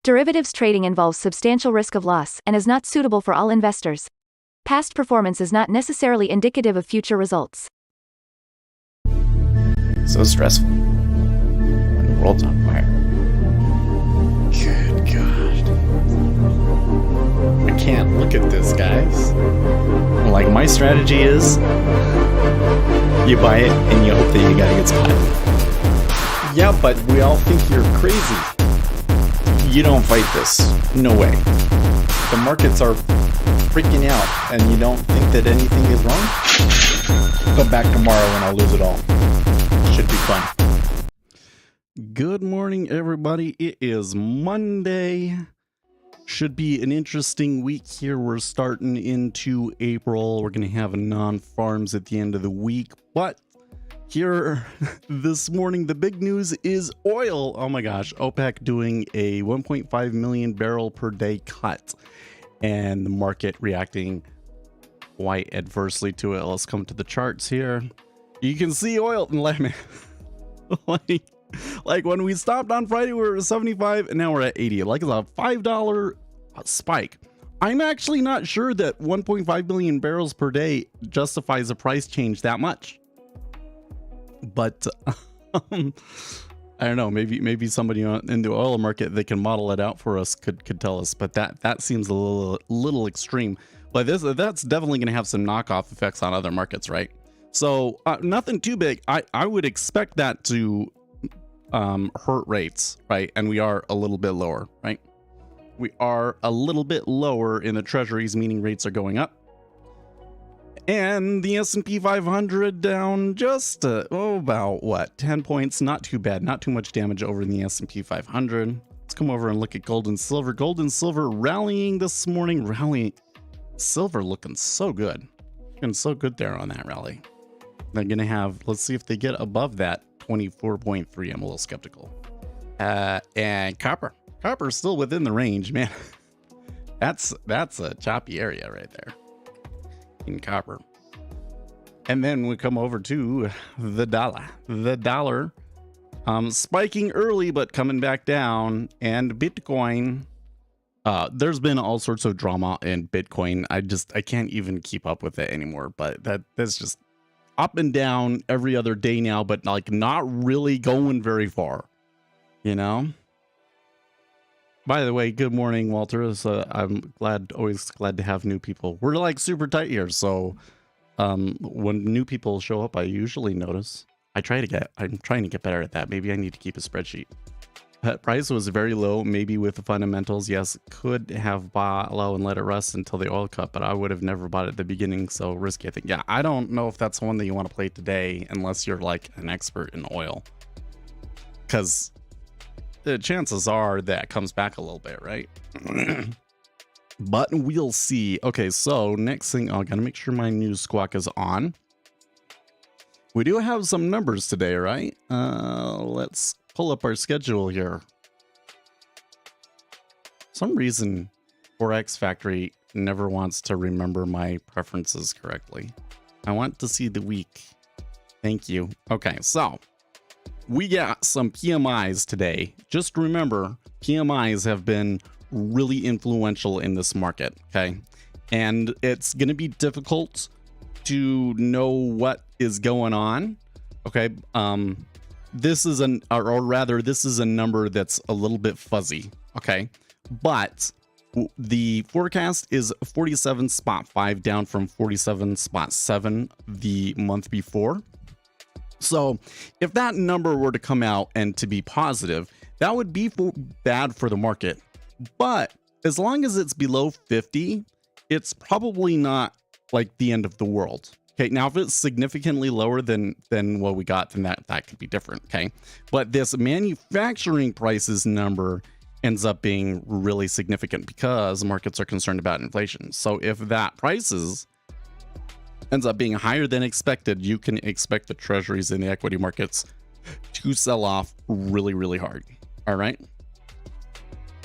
Derivatives trading involves substantial risk of loss and is not suitable for all investors. Past performance is not necessarily indicative of future results. So stressful when the world's on fire. Good God. I can't look at this, guys. Like, my strategy is you buy it and you hope that you got a good spot. Yeah, but we all think you're crazy. You don't fight this. No way. The markets are freaking out and you don't think that anything is wrong? Come back tomorrow and I'll lose it all. Should be fun. Good morning, everybody. It is Monday. Should be an interesting week here. We're starting into April. We're going to have non-farms at the end of the week. But here this morning, the big news is oil. Oh my gosh, OPEC doing a 1.5 million barrel per day cut and the market reacting quite adversely to it. Let's come to the charts here. You can see oil and like when we stopped on Friday, we were at 75 and now we're at 80. Like it's a $5 spike. I'm actually not sure that 1.5 million barrels per day justifies a price change that much. But I don't know, maybe somebody in the oil market that can model it out for us could tell us, but that seems a little extreme. But that's definitely going to have some knockoff effects on other markets, right? So nothing too big. I would expect that to hurt rates, right? And we are a little bit lower, right? We are a little bit lower in the treasuries, meaning rates are going up. And the S&P 500 down just about what, 10 points. Not too bad, not too much damage over in the S&P 500. Let's come over and look at gold and silver. Gold and silver rallying this morning. Silver looking so good. Looking so good there on that rally. They're gonna have, let's see if they get above that 24.3. I'm a little skeptical. And copper's still within the range, man. That's a choppy area right there in copper. And then we come over to the dollar spiking early but coming back down. And Bitcoin, there's been all sorts of drama in Bitcoin. I can't even keep up with it anymore, but that's just up and down every other day now, but like not really going very far, you know. By the way, good morning, Walter. I'm always glad to have new people. We're like super tight here, so when new people show up, I usually notice. I'm trying to get better at that. Maybe I need to keep a spreadsheet. Price was very low, maybe with the fundamentals. Yes, could have bought low and let it rest until the oil cut, but I would have never bought it at the beginning, so risky, I think. Yeah, I don't know if that's one that you want to play today unless you're like an expert in oil, because the chances are that comes back a little bit, right? But we'll see. Okay, so next thing, I gotta make sure my news squawk is on. We do have some numbers today, right? Let's pull up our schedule here. Some reason Forex Factory never wants to remember my preferences correctly. I want to see the week. Thank you. Okay, so we got some PMIs today. Just remember, PMIs have been really influential in this market, okay? And it's going to be difficult to know what is going on, okay? This is this is a number that's a little bit fuzzy, okay? But the forecast is 47.5 down from 47.7 the month before. So if that number were to come out and to be positive, that would be bad for the market. But as long as it's below 50, it's probably not like the end of the world. Okay, now if it's significantly lower than what we got, then that could be different, okay? But this manufacturing prices number ends up being really significant because markets are concerned about inflation. So if that prices ends up being higher than expected, you can expect the treasuries in the equity markets to sell off really, really hard. All right.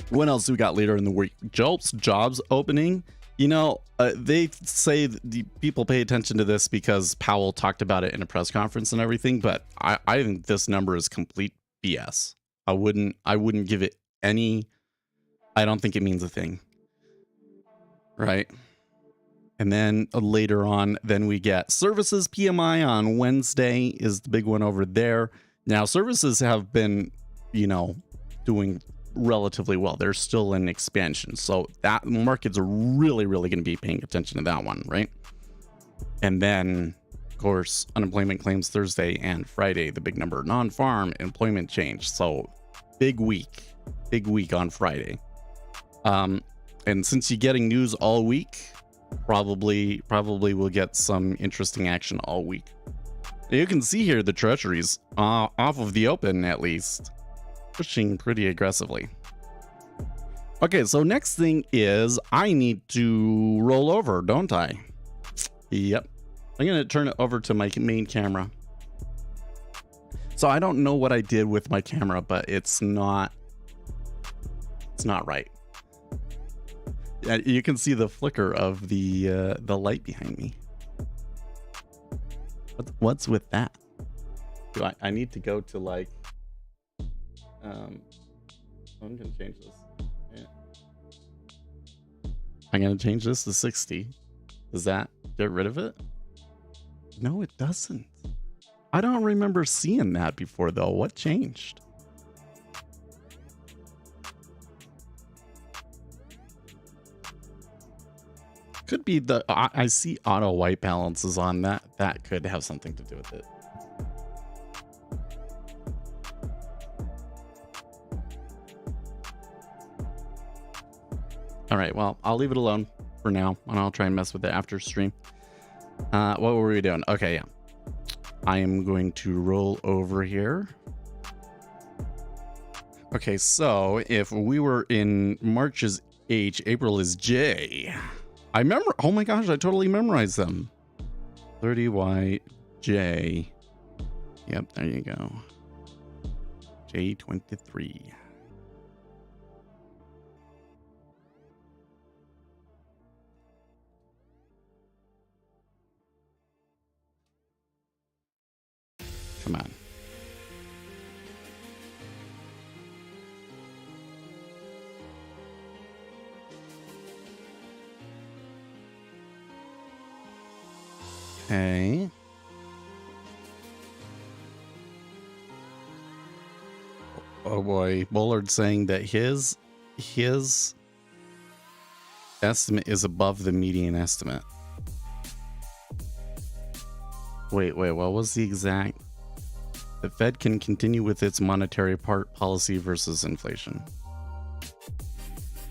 What else do we got later in the week? Jobs opening. You know, they say the people pay attention to this because Powell talked about it in a press conference and everything, but I think this number is complete BS. I wouldn't give it any I don't think it means a thing. Right? And then later on, then we get services PMI on Wednesday is the big one over there. Now, services have been, doing relatively well. They're still in expansion. So that market's really, really going to be paying attention to that one, right? And then, of course, unemployment claims Thursday and Friday, the big number, non-farm employment change. So big week on Friday. And since you're getting news all week, probably we'll get some interesting action all week. You can see here the treasuries off of the open, at least, pushing pretty aggressively. Okay, so next thing is I need to roll over, don't I? Yep. I'm going to turn it over to my main camera. So I don't know what I did with my camera, but it's not right. Yeah, you can see the flicker of the light behind me. What's with that? Do I need to go to like I'm gonna change this. Yeah. I'm gonna change this to 60. Does that get rid of it? No, it doesn't. I don't remember seeing that before though. What changed? Could be I see auto white balances on that. That could have something to do with it. All right, well, I'll leave it alone for now, and I'll try and mess with it after stream. What were we doing? Okay, yeah. I am going to roll over here. Okay, so if we were in March is H, April is J. I remember, oh my gosh, I totally memorized them. 30YJ. Yep, there you go. J23. Come on. Okay. Oh boy, Bullard's saying that his estimate is above the median estimate. Wait, what was the exact? The Fed can continue with its monetary policy versus inflation.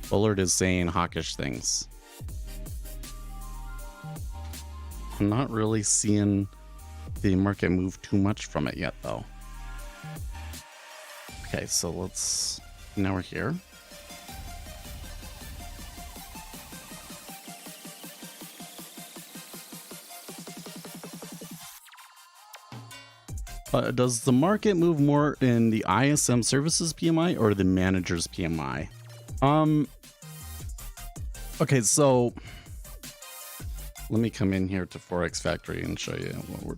Bullard is saying hawkish things. I'm not really seeing the market move too much from it yet, though. Okay, so now we're here. Does the market move more in the ISM services PMI or the managers PMI? Okay, so let me come in here to Forex Factory and show you what we're.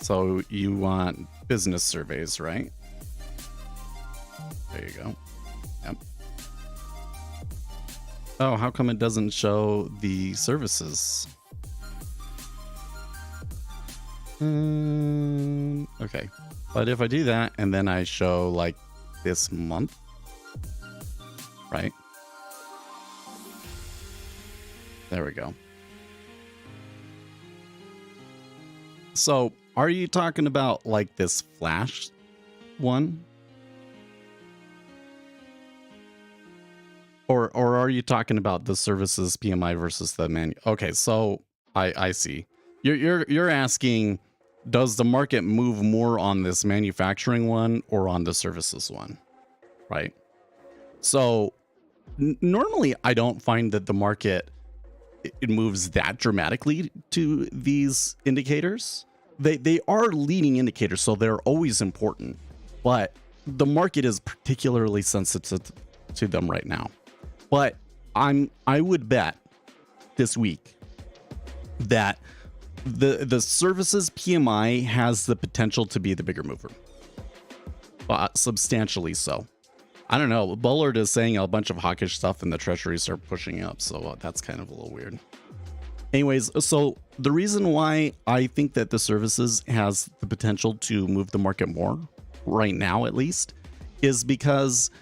So you want business surveys, right? There you go. Yep. Oh, how come it doesn't show the services? Okay. But if I do that and then I show like this month, right? There we go. So are you talking about like this flash one? Or are you talking about the services PMI versus the manu? Okay, so I see. You're asking, does the market move more on this manufacturing one or on the services one, right? So normally I don't find that the market it moves that dramatically to these indicators. They are leading indicators, so they're always important, but the market is particularly sensitive to them right now. But I would bet this week that the services PMI has the potential to be the bigger mover, substantially so. I don't know. Bullard is saying a bunch of hawkish stuff and the treasuries are pushing up, so that's kind of a little weird. Anyways, so the reason why I think that the services has the potential to move the market more, right now at least, is because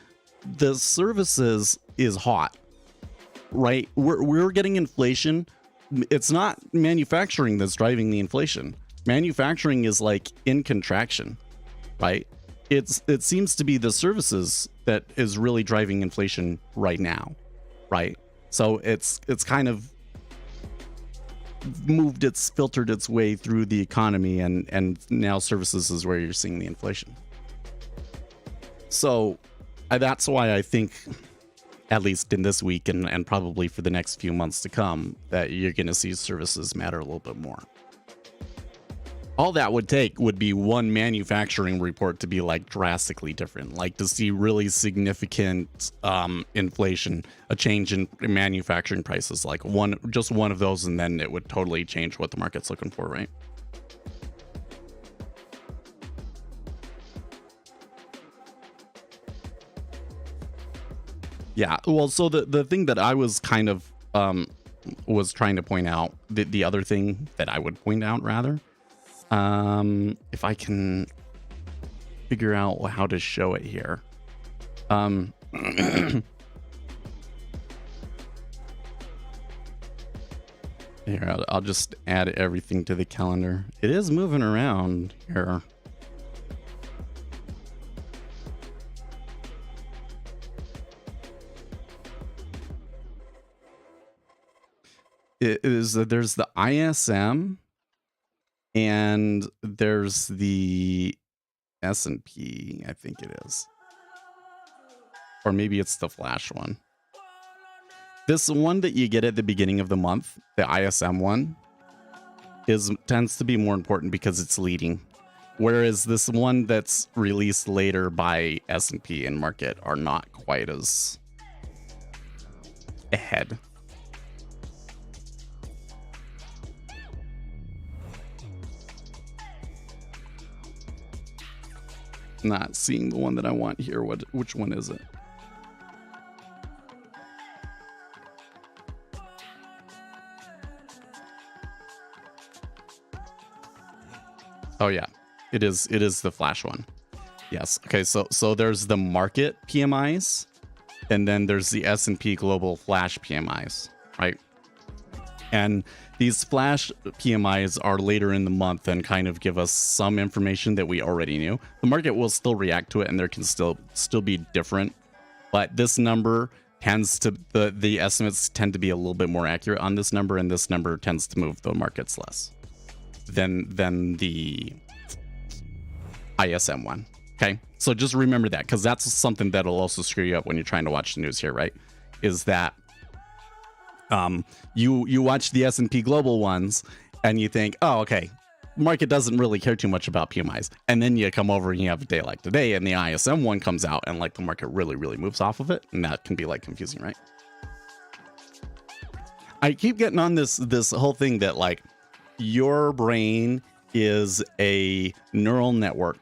the services is hot, right? We're getting inflation. It's not manufacturing that's driving the inflation. Manufacturing is like in contraction, right? It seems to be the services that is really driving inflation right now, right? So it's kind of filtered its way through the economy, and now services is where you're seeing the inflation. So that's why I think, at least in this week and probably for the next few months to come, that you're going to see services matter a little bit more. All that would take would be one manufacturing report to be like drastically different, like to see really significant inflation, a change in manufacturing prices, like just one of those, and then it would totally change what the market's looking for, right? Yeah, well, so the thing that I was kind of was trying to point out, the other thing that I would point out rather, if I can figure out how to show it here. Here, I'll just add everything to the calendar. It is moving around here. There's the ISM and there's the S&P, I think it is. Or maybe it's the flash one. This one that you get at the beginning of the month, the ISM one, tends to be more important because it's leading. Whereas this one that's released later by S&P and market are not quite as ahead. Not seeing the one that I want here. Which one is it? Oh yeah, it is the flash one. Yes. Okay, so there's the market PMIs, and then there's the S&P global flash PMIs, right? And these flash PMIs are later in the month and kind of give us some information that we already knew. The market will still react to it, and there can still be different, but this number tends to, the estimates tend to be a little bit more accurate on this number, and this number tends to move the markets less than the ISM one. Okay, so just remember that, because that's something that'll also screw you up when you're trying to watch the news here, right? Is that you watch the S&P global ones and you think, oh, okay, market doesn't really care too much about PMIs, and then you come over and you have a day like today and the ISM one comes out and like the market really moves off of it, and that can be like confusing, right? I keep getting on this whole thing that like your brain is a neural network,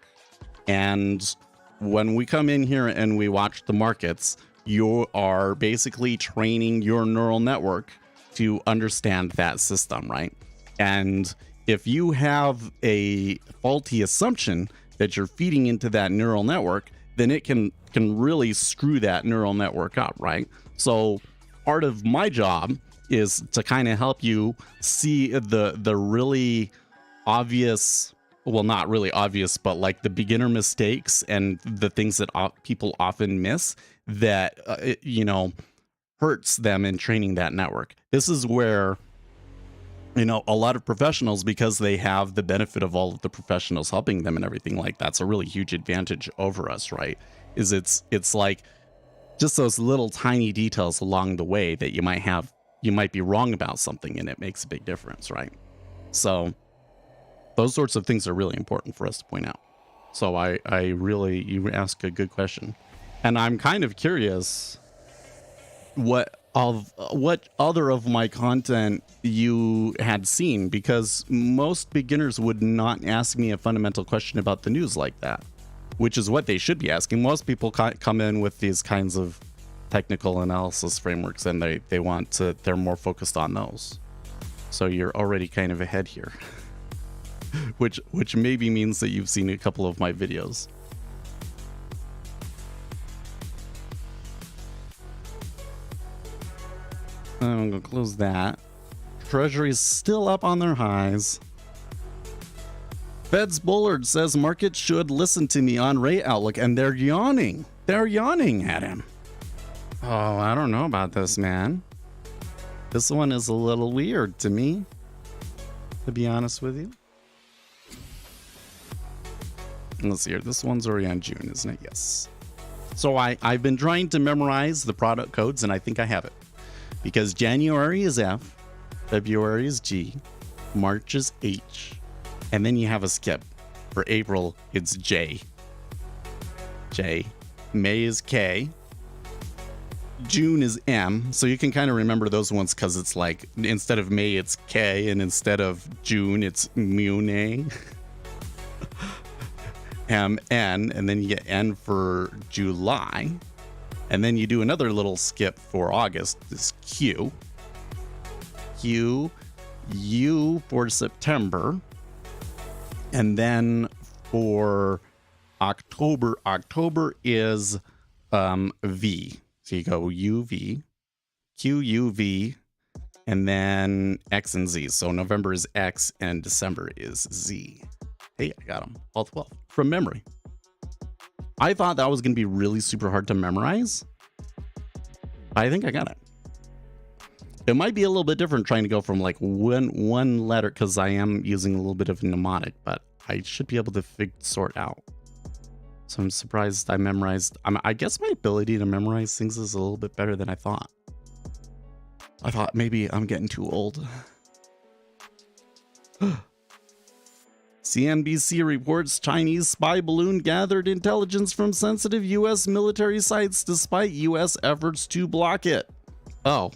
and when we come in here and we watch the markets, you are basically training your neural network to understand that system, right? And if you have a faulty assumption that you're feeding into that neural network, then it can really screw that neural network up, right? So part of my job is to kind of help you see the really obvious, well, not really obvious, but like the beginner mistakes and the things that people often miss that, hurts them in training that network. This is where, a lot of professionals, because they have the benefit of all of the professionals helping them and everything, like that's a really huge advantage over us, right? It's like just those little tiny details along the way that you might be wrong about something, and it makes a big difference, right? So those sorts of things are really important for us to point out. So you ask a good question. And I'm kind of curious what of what other of my content you had seen, because most beginners would not ask me a fundamental question about the news like that, which is what they should be asking. Most people come in with these kinds of technical analysis frameworks, and they're more focused on those. So you're already kind of ahead here, which maybe means that you've seen a couple of my videos. I'm gonna close that. Treasury's still up on their highs. Fed's Bullard says markets should listen to me on rate outlook, and they're yawning. They're yawning at him. Oh, I don't know about this, man. This one is a little weird to me, to be honest with you. Let's see here. This one's already on June, isn't it? Yes. So I've been trying to memorize the product codes, and I think I have it. Because January is F, February is G, March is H, and then you have a skip. For April, it's J. May is K. June is M. So you can kind of remember those ones because it's like, instead of May, it's K, and instead of June, it's Mune. M, N, and then you get N for July. And then you do another little skip for August. This Q. Q, U for September. And then for October is V. So you go UV, QUV, and then X and Z. So November is X and December is Z. Hey, I got them all 12 from memory. I thought that was going to be really super hard to memorize. I think I got it. It might be a little bit different trying to go from like one letter, because I am using a little bit of mnemonic, but I should be able to sort out. So I'm surprised I memorized. I guess my ability to memorize things is a little bit better than I thought. I thought maybe I'm getting too old. CNBC reports Chinese spy balloon gathered intelligence from sensitive U.S. military sites despite U.S. efforts to block it. Oh.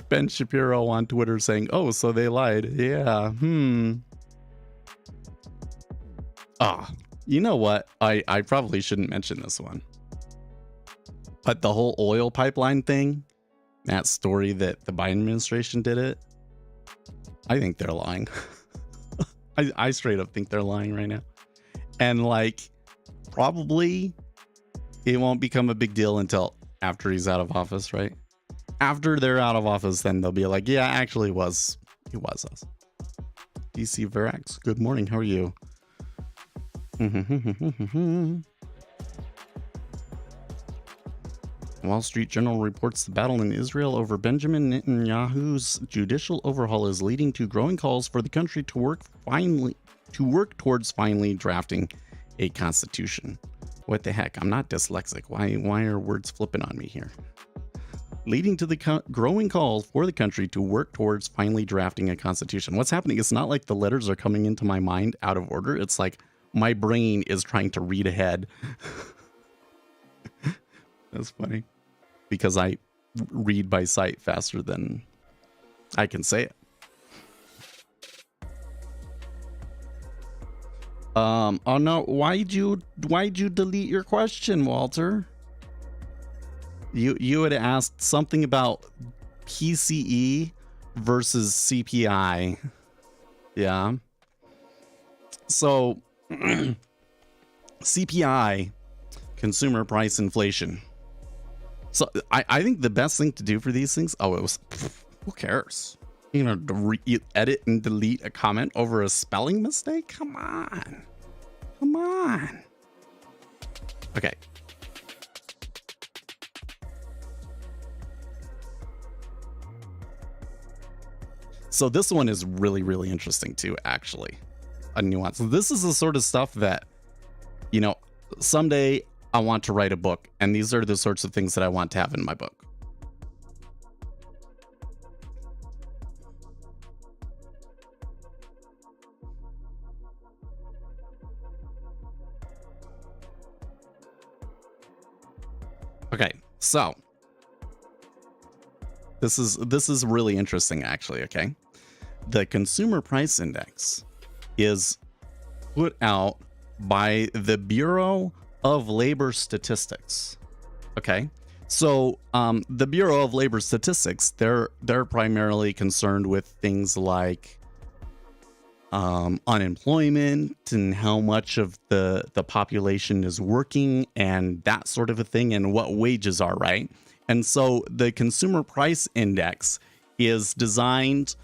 Ben Shapiro on Twitter saying, oh, so they lied. Yeah. You know what? I probably shouldn't mention this one. But the whole oil pipeline thing, that story that the Biden administration did it, I think they're lying. I straight up think they're lying right now. And like, probably it won't become a big deal until after he's out of office, right? After they're out of office, then they'll be like, yeah, actually it was us. DC Verax, good morning. How are you? Wall Street Journal reports the battle in Israel over Benjamin Netanyahu's judicial overhaul is leading to growing calls for the country to work towards finally drafting a constitution. What the heck? I'm not dyslexic. Why are words flipping on me here? Leading to the growing calls for the country to work towards finally drafting a constitution. What's happening? It's not like the letters are coming into my mind out of order. It's like my brain is trying to read ahead. That's funny, because I read by sight faster than I can say it. Oh no, why'd you delete your question, Walter? You had asked something about PCE versus CPI. Yeah. So CPI, consumer price inflation. So I think the best thing to do for these things, who cares? You know, edit and delete a comment over a spelling mistake? Come on. Okay. So this one is really, really interesting too, actually. A nuance. This is the sort of stuff that, you know, someday I want to write a book, and these are the sorts of things that I want to have in my book. Okay, so This is really interesting, actually. Okay, the Consumer Price Index is put out by the Bureau of Labor Statistics. Okay, so the Bureau of Labor Statistics, they're primarily concerned with things like unemployment and how much of the population is working and that sort of a thing, and what wages are, right? And so the Consumer Price Index is designed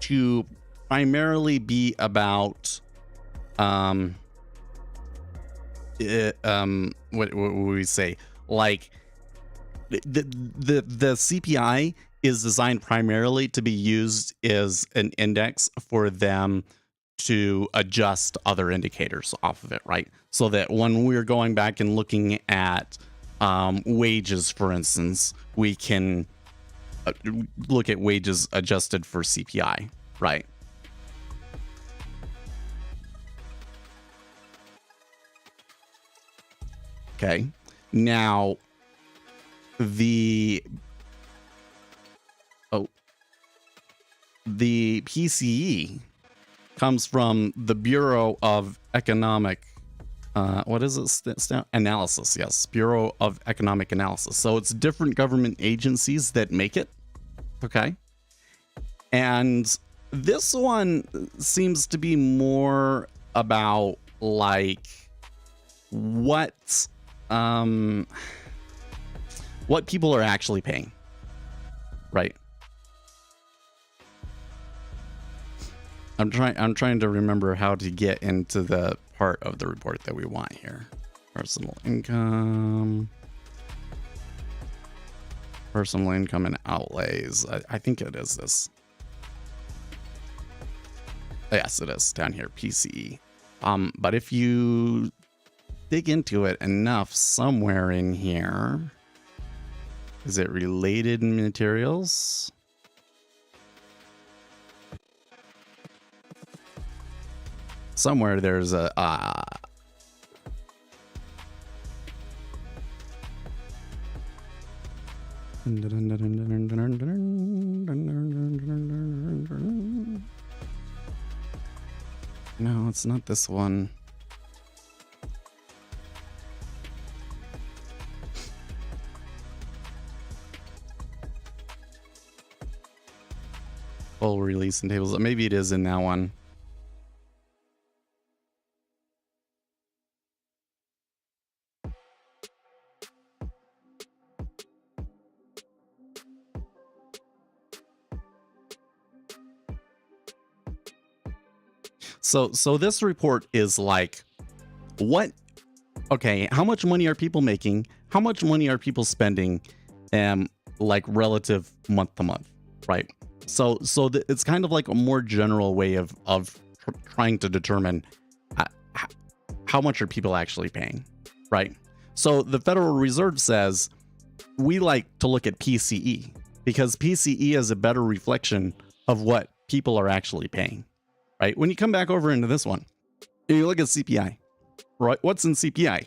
to primarily be about what would we say, like the CPI is designed primarily to be used as an index for them to adjust other indicators off of it, right? So that when we're going back and looking at wages, for instance, we can look at wages adjusted for CPI, right? Okay. Now, the PCE comes from the Bureau of Economic what is it? Analysis. Yes, Bureau of Economic Analysis. So it's different government agencies that make it. Okay. And this one seems to be more about like what people are actually paying, right? I'm trying to remember how to get into the part of the report that we want here. Personal income and outlays. I think it is this. Yes, it is down here, PCE. But if you dig into it enough, somewhere in here, is it related materials? Somewhere there's a no, it's not this one. Full release and tables. Maybe it is in that one. So this report is like, how much money are people making? How much money are people spending? Like relative month to month, right? So it's kind of like a more general way of trying to determine how much are people actually paying, right? So the Federal Reserve says we like to look at PCE because PCE is a better reflection of what people are actually paying. Right? When you come back over into this one, you look at CPI, right? What's in CPI?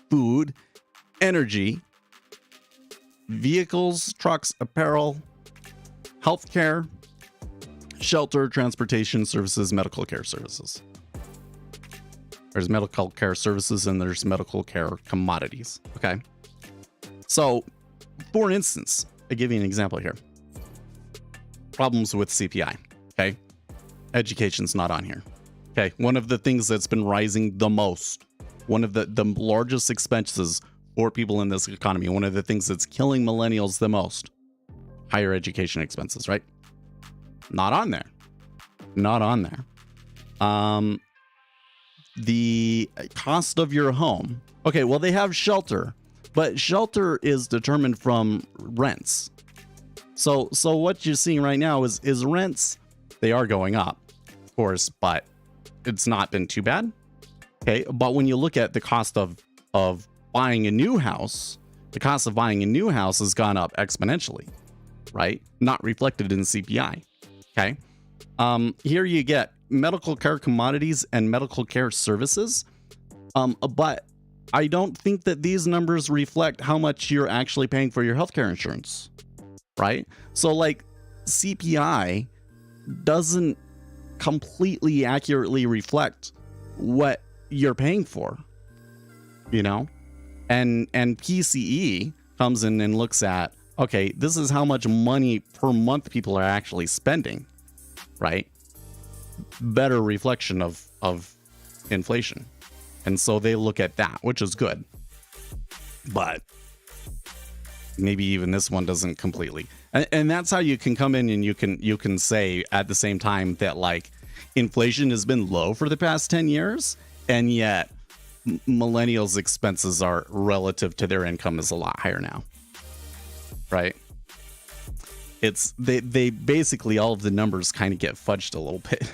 Food, energy, vehicles, trucks, apparel, healthcare, shelter, transportation services, medical care services. There's medical care services and there's medical care commodities. Okay. So, for instance, I give you an example here. Problems with CPI. Okay. Education's not on here. Okay, one of the things that's been rising the most, one of the largest expenses for people in this economy, one of the things that's killing millennials the most, higher education expenses, right? Not on there. Not on there. The cost of your home. Okay, well, they have shelter, but shelter is determined from rents. So what you're seeing right now is rents, they are going up. Course, but it's not been too bad. Okay, but when you look at the cost of buying a new house, the cost of buying a new house has gone up exponentially, right? Not reflected in CPI. Okay, here you get medical care commodities and medical care services, but I don't think that these numbers reflect how much you're actually paying for your healthcare insurance. right? So like CPI doesn't completely accurately reflect what you're paying for, you know? And PCE comes in and looks at, okay, this is how much money per month people are actually spending, right? Better reflection of inflation. And so they look at that, which is good. But maybe even this one doesn't completely. And that's how you can come in and you can say at the same time that like inflation has been low for the past 10 years, and yet millennials' expenses are relative to their income is a lot higher now, right? It's they basically, all of the numbers kind of get fudged a little bit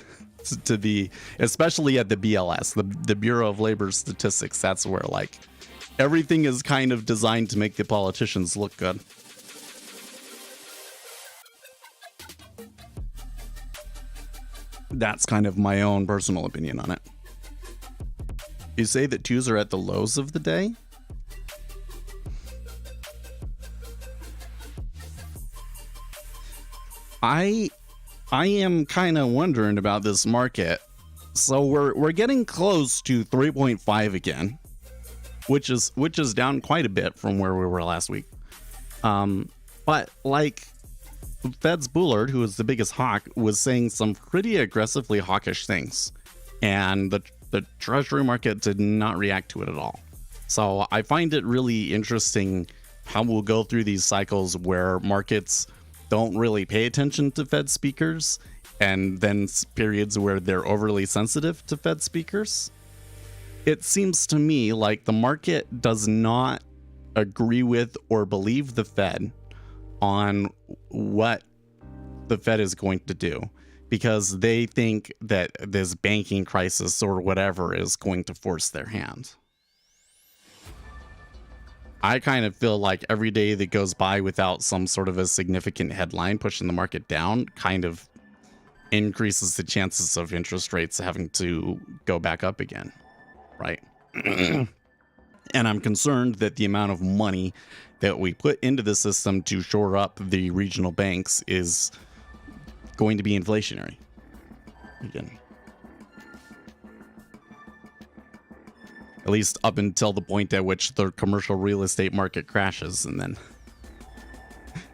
to the, especially at the BLS, the Bureau of Labor Statistics. That's where like everything is kind of designed to make the politicians look good. That's kind of my own personal opinion on it. You say that twos are at the lows of the day? I am kind of wondering about this market. So we're getting close to 3.5 again, which is down quite a bit from where we were last week. But like Fed's Bullard, who is the biggest hawk, was saying some pretty aggressively hawkish things, and the treasury market did not react to it at all. So I find it really interesting how we'll go through these cycles where markets don't really pay attention to Fed speakers, and then periods where they're overly sensitive to Fed speakers. It seems to me like the market does not agree with or believe the Fed on what the Fed is going to do, because they think that this banking crisis or whatever is going to force their hand. I kind of feel like every day that goes by without some sort of a significant headline pushing the market down kind of increases the chances of interest rates having to go back up again, right? And I'm concerned that the amount of money that we put into the system to shore up the regional banks is going to be inflationary again. At least up until the point at which the commercial real estate market crashes, and then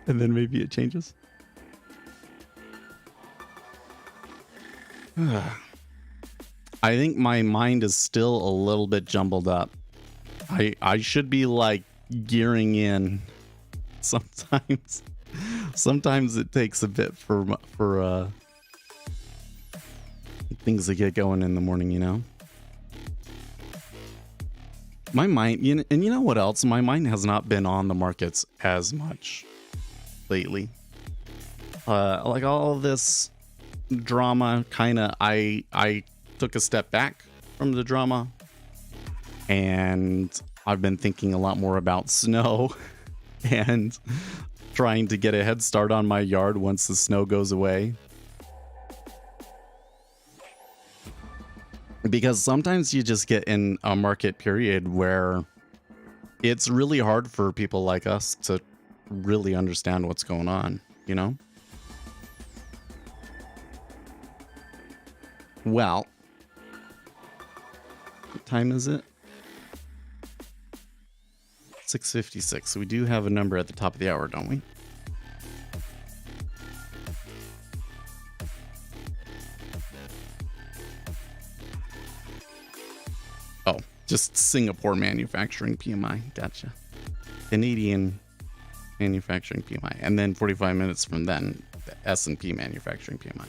maybe it changes. I think my mind is still a little bit jumbled up. I should be like gearing in. Sometimes it takes a bit for things to get going in the morning, you know. My mind, and you know what else? My mind has not been on the markets as much lately. Like all of this drama, kind of, I took a step back from the drama, and I've been thinking a lot more about snow and trying to get a head start on my yard once the snow goes away. Because sometimes you just get in a market period where it's really hard for people like us to really understand what's going on, you know? Well, what time is it? 6:56. We do have a number at the top of the hour, don't we? Oh, just Singapore manufacturing PMI. Gotcha. Canadian manufacturing PMI. And then 45 minutes from then, the S&P manufacturing PMI.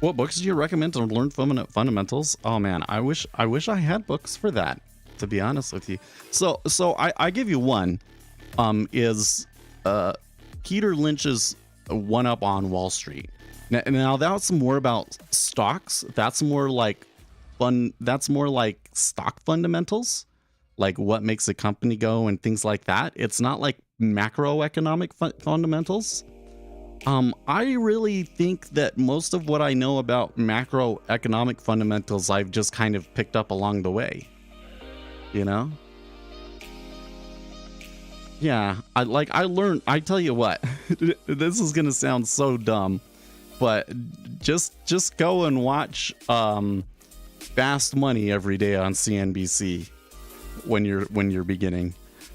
What books do you recommend to learn fundamentals? Oh man, I wish I had books for that, to be honest with you. So I give you one. Is Peter Lynch's One Up on Wall Street. Now that's more about stocks. That's more like stock fundamentals, like what makes a company go and things like that. It's not like macroeconomic fundamentals. I really think that most of what I know about macroeconomic fundamentals I've just kind of picked up along the way, you know? Yeah, I learned, I tell you what, this is gonna sound so dumb, but just go and watch Fast Money every day on CNBC when you're beginning,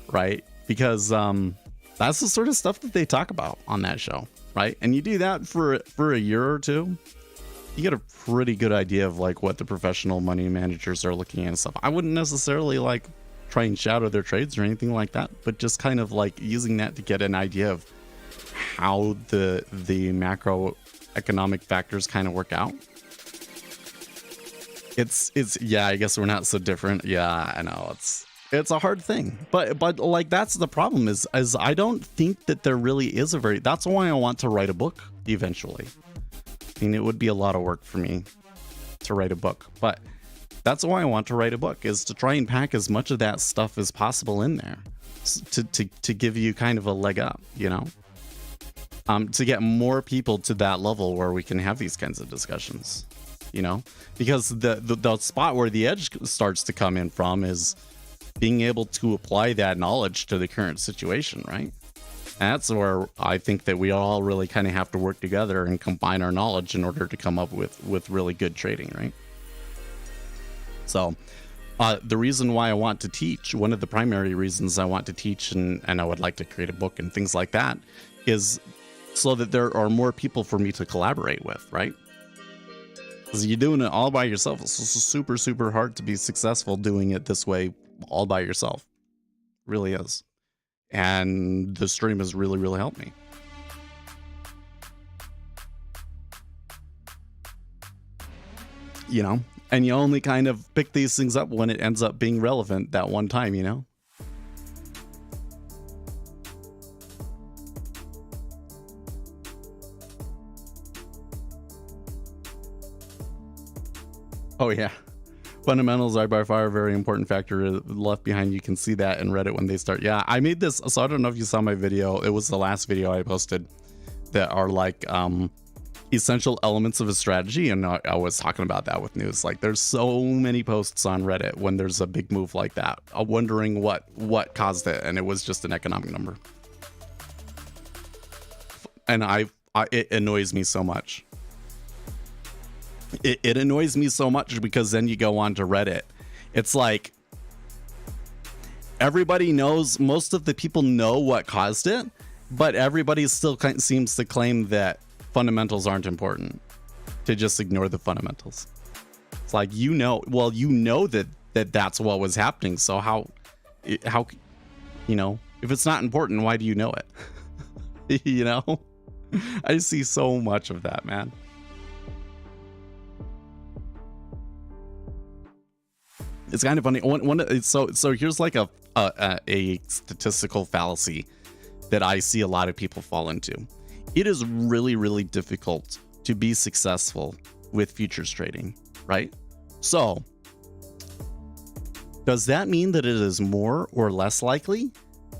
right? Because that's the sort of stuff that they talk about on that show, right? And you do that for a year or two, you get a pretty good idea of like what the professional money managers are looking at and stuff. I wouldn't necessarily like try and shadow their trades or anything like that, but just kind of like using that to get an idea of how the macroeconomic factors kind of work out. It's yeah, I guess we're not so different. Yeah, I know it's a hard thing, but like that's the problem is I don't think that there really is a very, that's why I want to write a book eventually. I mean, it would be a lot of work for me to write a book, but that's why I want to write a book, is to try and pack as much of that stuff as possible in there to give you kind of a leg up, you know, to get more people to that level where we can have these kinds of discussions, you know, because the spot where the edge starts to come in from is being able to apply that knowledge to the current situation, right? And that's where I think that we all really kind of have to work together and combine our knowledge in order to come up with really good trading, right? So the reason why I want to teach, one of the primary reasons I want to teach and I would like to create a book and things like that, is so that there are more people for me to collaborate with, right? Because you're doing it all by yourself. It's super, super hard to be successful doing it this way all by yourself. It really is. And the stream has really, really helped me. You know? And you only kind of pick these things up when it ends up being relevant that one time, you know? Oh, yeah. Fundamentals are by far a very important factor left behind. You can see that in Reddit when they start. Yeah, I made this. So I don't know if you saw my video. It was the last video I posted that are like essential elements of a strategy. And I was talking about that with news. Like there's so many posts on Reddit when there's a big move like that, wondering what caused it. And it was just an economic number. And it annoys me so much. It annoys me so much because then you go on to Reddit. It's like everybody knows, most of the people know what caused it, but everybody still seems to claim that fundamentals aren't important, to just ignore the fundamentals. It's like, you know that that's what was happening. So how, you know, if it's not important, why do you know it? You know, I see so much of that, man. It's kind of funny. So here's like a statistical fallacy that I see a lot of people fall into. It is really, really difficult to be successful with futures trading, right? So does that mean that it is more or less likely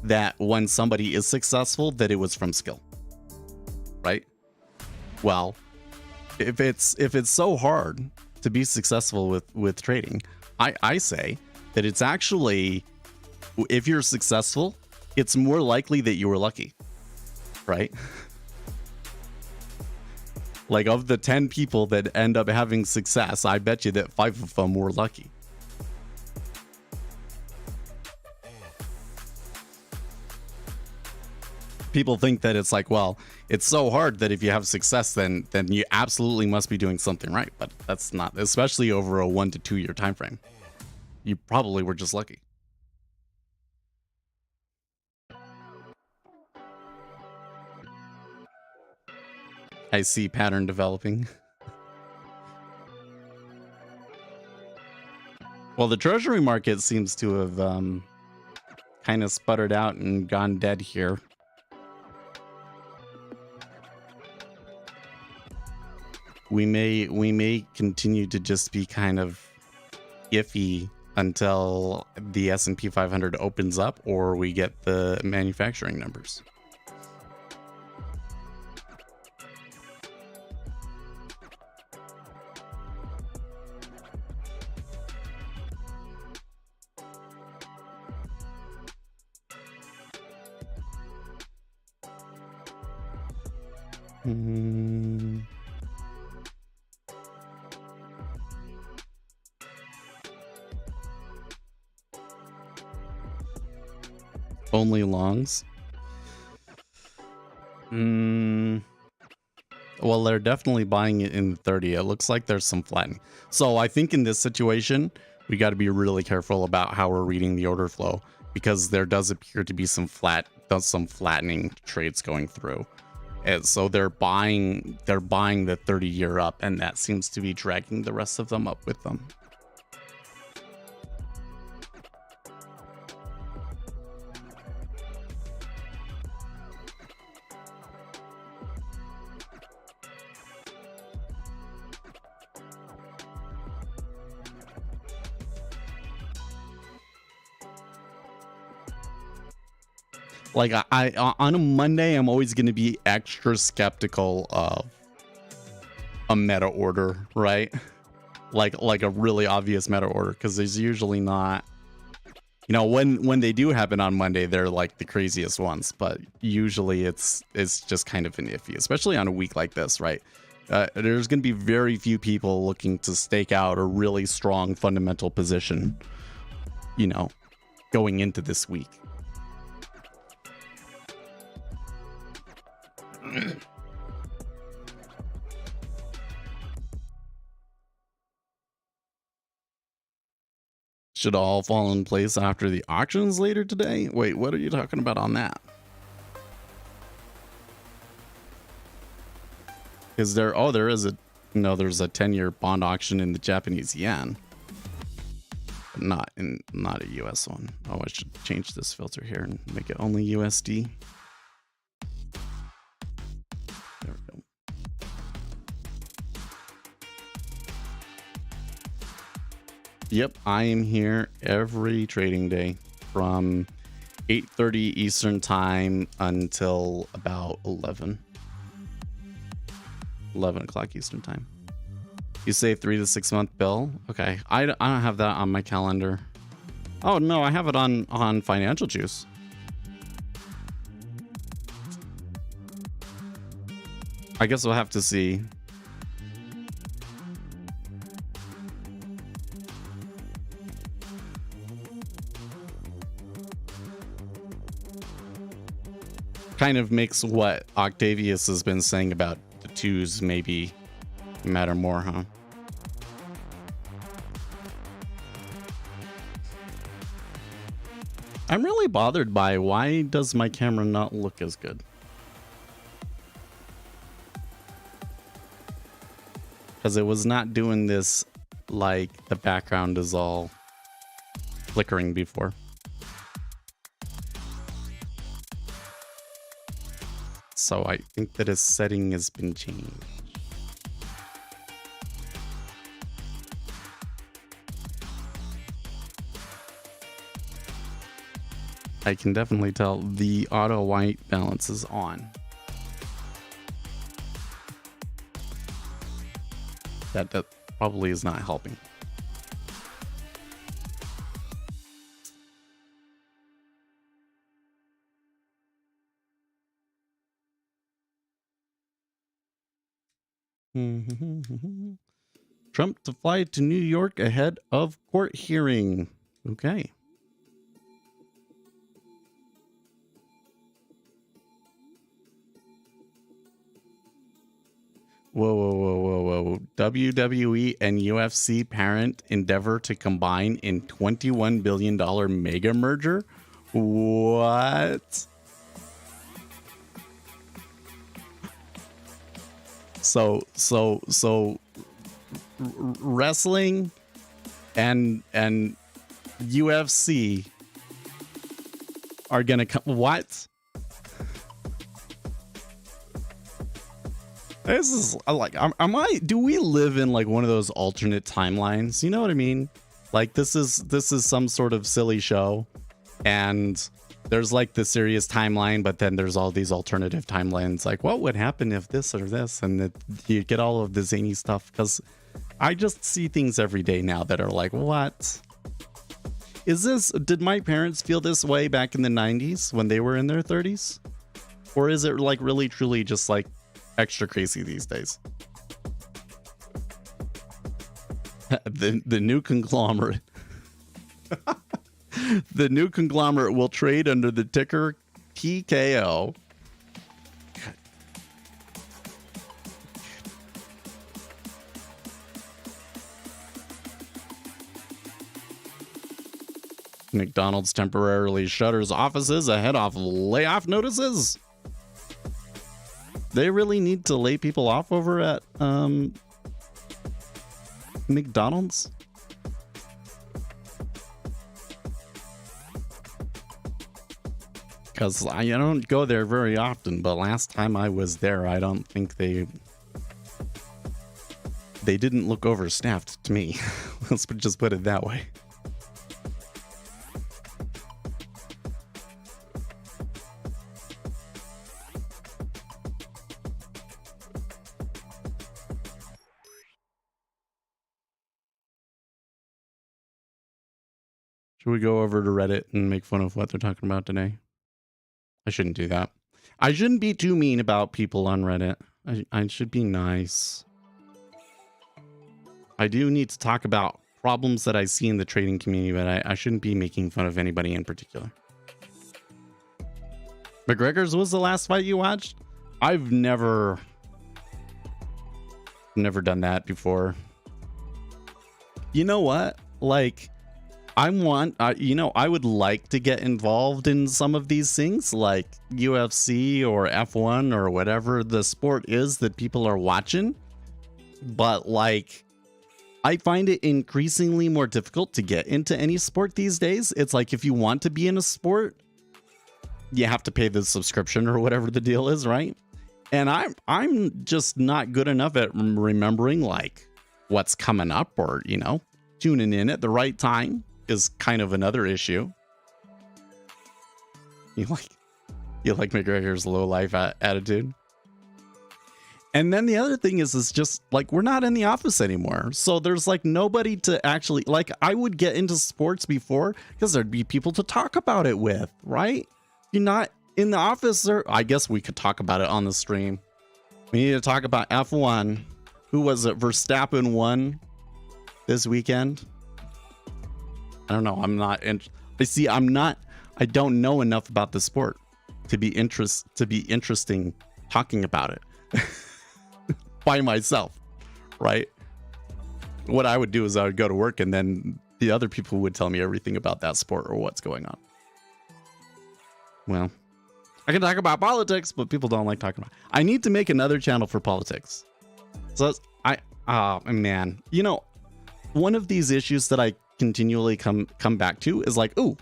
that when somebody is successful that it was from skill, right? Well, if it's so hard to be successful with trading, I say that it's actually, if you're successful, it's more likely that you were lucky, right? Like of the 10 people that end up having success, I bet you that 5 of them were lucky. People think that it's like, well, it's so hard that if you have success, then you absolutely must be doing something right. But that's not, especially over a 1 to 2 year time frame. You probably were just lucky. I see pattern developing. Well, the treasury market seems to have kind of sputtered out and gone dead here. We may continue to just be kind of iffy until the S&P 500 opens up or we get the manufacturing numbers. Only longs. Well, they're definitely buying it in 30. It looks like there's some flattening. So I think in this situation, we got to be really careful about how we're reading the order flow, because there does appear to be some flattening trades going through. And so they're buying the 30-year up, and that seems to be dragging the rest of them up with them. Like I on a Monday, I'm always going to be extra skeptical of a meta order, right? Like a really obvious meta order, because there's usually not, you know, when they do happen on Monday, they're like the craziest ones, but usually it's just kind of an iffy, especially on a week like this, right? There's going to be very few people looking to stake out a really strong fundamental position, you know, going into this week. Should all fall in place after the auctions later today? Wait, what are you talking about on that? Is there, oh, there's a 10-year bond auction in the Japanese yen. But not a US one. Oh, I should change this filter here and make it only USD. There we go. Yep, I am here every trading day from 8:30 Eastern time until about 11 o'clock Eastern time. You say 3 to 6 month bill? Okay, I don't have that on my calendar. Oh no, I have it on Financial Juice. I guess we'll have to see. Kind of makes what Octavius has been saying about the twos maybe matter more, huh? I'm really bothered by why does my camera not look as good? Because it was not doing this like the background is all flickering before. So I think that a setting has been changed. I can definitely tell the auto white balance is on. That probably is not helping. Trump to fly to New York ahead of court hearing. Okay. Whoa. WWE and UFC parent endeavor to combine in $21 billion mega merger? What? So wrestling and UFC are gonna come. What? This is like, do we live in like one of those alternate timelines? You know what I mean? Like this is some sort of silly show, and there's like the serious timeline, but then there's all these alternative timelines. Like, what would happen if this or this? And you get all of the zany stuff, because I just see things every day now that are like, what? Did my parents feel this way back in the 90s when they were in their 30s? Or is it like really truly just like extra crazy these days. The new conglomerate. The new conglomerate will trade under the ticker TKO. McDonald's temporarily shutters offices ahead of layoff notices. They really need to lay people off over at McDonald's. Because I don't go there very often, but last time I was there, I don't think they didn't look overstaffed to me. Let's just put it that way. Should we go over to Reddit and make fun of what they're talking about today? I shouldn't do that. I shouldn't be too mean about people on Reddit. I should be nice. I do need to talk about problems that I see in the trading community, but I shouldn't be making fun of anybody in particular. McGregor's was the last fight you watched? I've never done that before. You know what? Like, I would like to get involved in some of these things like UFC or F1 or whatever the sport is that people are watching. But like, I find it increasingly more difficult to get into any sport these days. It's like, if you want to be in a sport, you have to pay the subscription or whatever the deal is, right? And I'm just not good enough at remembering like what's coming up, or, you know, tuning in at the right time is kind of another issue. You like McGregor's low life attitude. And then the other thing is just like, we're not in the office anymore. So there's like nobody to actually, like, I would get into sports before because there'd be people to talk about it with, right? You're not in the office, or I guess we could talk about it on the stream. We need to talk about F1. Who was it? Verstappen won this weekend. I don't know. I don't know enough about the sport to be interesting talking about it by myself, right? What I would do is I would go to work and then the other people would tell me everything about that sport or what's going on. Well, I can talk about politics, but people don't like talking about it. I need to make another channel for politics. So man, you know, one of these issues that I continually come back to is like, ooh,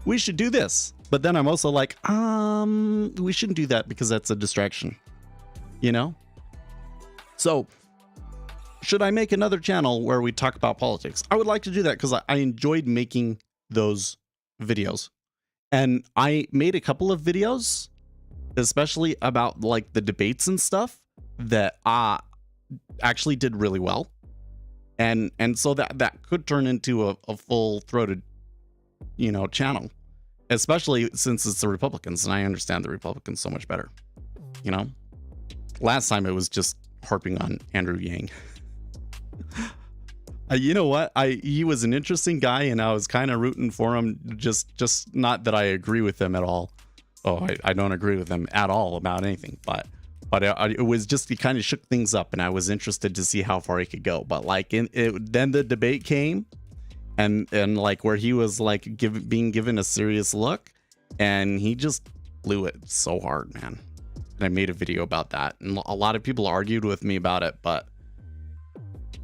we should do this. But then I'm also like, we shouldn't do that because that's a distraction, you know? So should I make another channel where we talk about politics? I would like to do that because I enjoyed making those videos. And I made a couple of videos, especially about like the debates and stuff that actually did really well. And so that could turn into a full-throated, you know, channel, especially since it's the Republicans, and I understand the Republicans so much better. You know, last time it was just harping on Andrew Yang. You know what? He was an interesting guy, and I was kind of rooting for him. Just not that I agree with him at all. Oh, I don't agree with him at all about anything, but it was just, he kind of shook things up, and I was interested to see how far he could go. But like then the debate came, and like where he was like being given a serious look, and he just blew it so hard, man. And I made a video about that, and a lot of people argued with me about it, but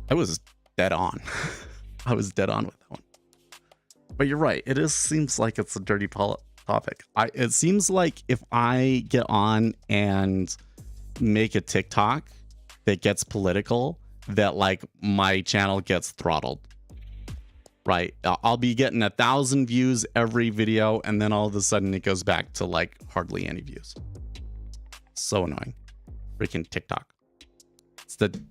I was dead on. I was dead on with that one. But you're right. It seems like it's a dirty topic. It seems like if I get on and make a TikTok that gets political, that like my channel gets throttled, right? I'll be getting 1,000 views every video, and then all of a sudden it goes back to like hardly any views. So annoying. Freaking TikTok. It's the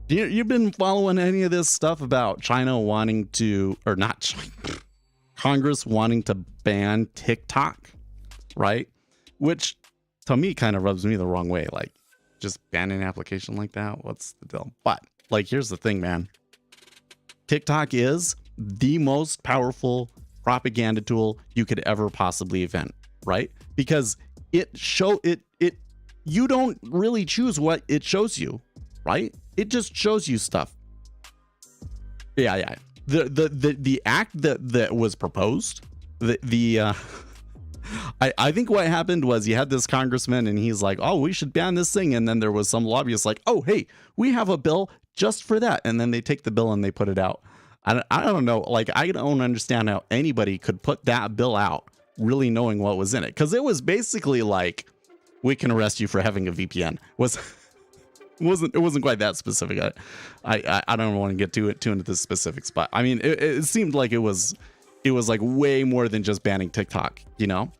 you've been following any of this stuff about China wanting to, or not China, Congress wanting to ban TikTok, right? Which to me kind of rubs me the wrong way. Like, just banning an application like that, what's the deal? But like, here's the thing, man. TikTok is the most powerful propaganda tool you could ever possibly invent, right? Because you don't really choose what it shows you, right? It just shows you stuff. Yeah. The act that was proposed, I think what happened was you had this congressman and he's like, oh, we should ban this thing. And then there was some lobbyist like, oh, hey, we have a bill just for that. And then they take the bill and they put it out. I don't know. Like, I don't understand how anybody could put that bill out really knowing what was in it. Because it was basically like, we can arrest you for having a VPN. It wasn't quite that specific. I don't want to get too into the specifics, but I mean, it seemed like it was like way more than just banning TikTok, you know?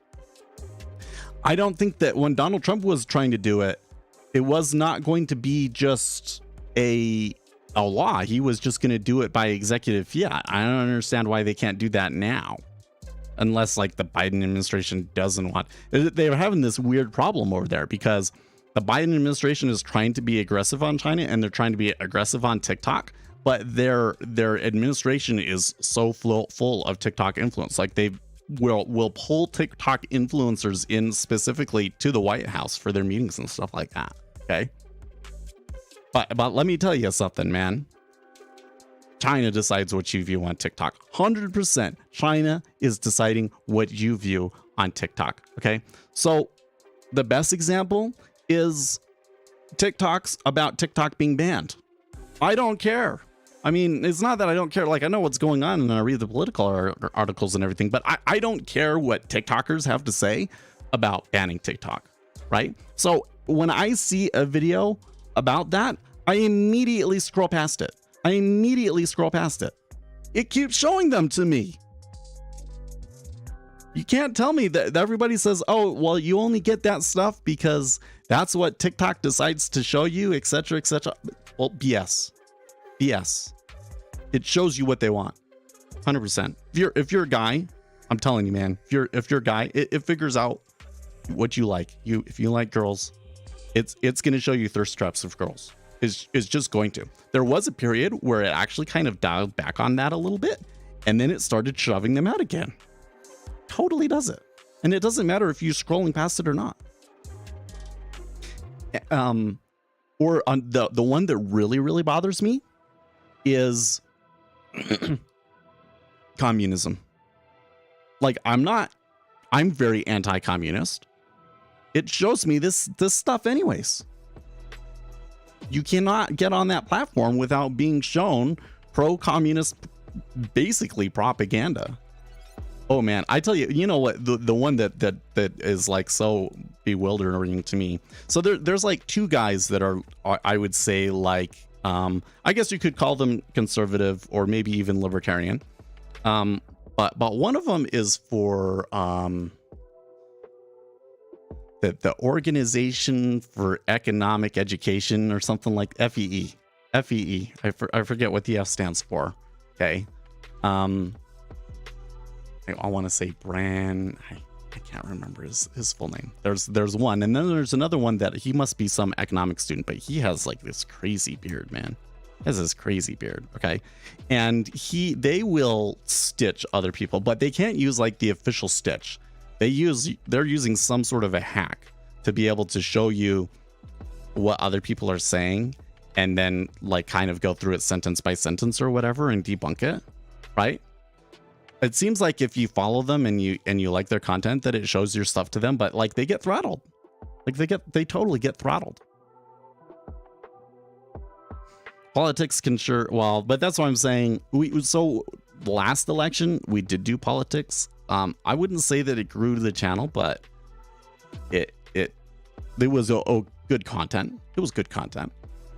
I don't think that when Donald Trump was trying to do it, it was not going to be just a law. He was just going to do it by executive fiat. I don't understand why they can't do that now. Unless like the Biden administration doesn't want. They're having this weird problem over there because the Biden administration is trying to be aggressive on China and they're trying to be aggressive on TikTok, but their administration is so full of TikTok influence. Like they will pull TikTok influencers in specifically to the White House for their meetings and stuff like that. Okay. But let me tell you something, man. China decides what you view on TikTok. 100% China is deciding what you view on TikTok. Okay. So the best example is TikToks about TikTok being banned. I don't care. I mean, it's not that I don't care. Like, I know what's going on and I read the political articles and everything, but I don't care what TikTokers have to say about banning TikTok. Right. So when I see a video about that, I immediately scroll past it. It keeps showing them to me. You can't tell me that everybody says, oh, well, you only get that stuff because that's what TikTok decides to show you, etc., etc. Well, BS. It shows you what they want. 100%. If you're a guy, I'm telling you, man, if you're a guy, it figures out what you like. If you like girls, it's going to show you thirst traps of girls. Is just going to. There was a period where it actually kind of dialed back on that a little bit, and then it started shoving them out again. Totally does it. And it doesn't matter if you're scrolling past it or not. Or on the one that really bothers me is communism. Like, I'm very anti-communist. It shows me this stuff anyways. You cannot get on that platform without being shown pro-communist, basically propaganda. Oh man, I tell you, you know what? The one that is like so bewildering to me. So there's like two guys that are I would say like I guess you could call them conservative or maybe even libertarian. But one of them is for the Organization for Economic Education or something like FEE. I forget what the F stands for. Okay. I want to say Bran. I can't remember his full name. There's one, and then there's another one that he must be some economic student, but he has like this crazy beard, man. He has this crazy beard. Okay. And they will stitch other people, but they can't use like the official stitch. They're using some sort of a hack to be able to show you what other people are saying and then like kind of go through it sentence by sentence or whatever and debunk it, right? It seems like if you follow them and you like their content that it shows your stuff to them, but like they get throttled. Like they totally get throttled. Politics can but that's what I'm saying. So last election we did do politics. I wouldn't say that it grew the channel, but it was good content. It was good content.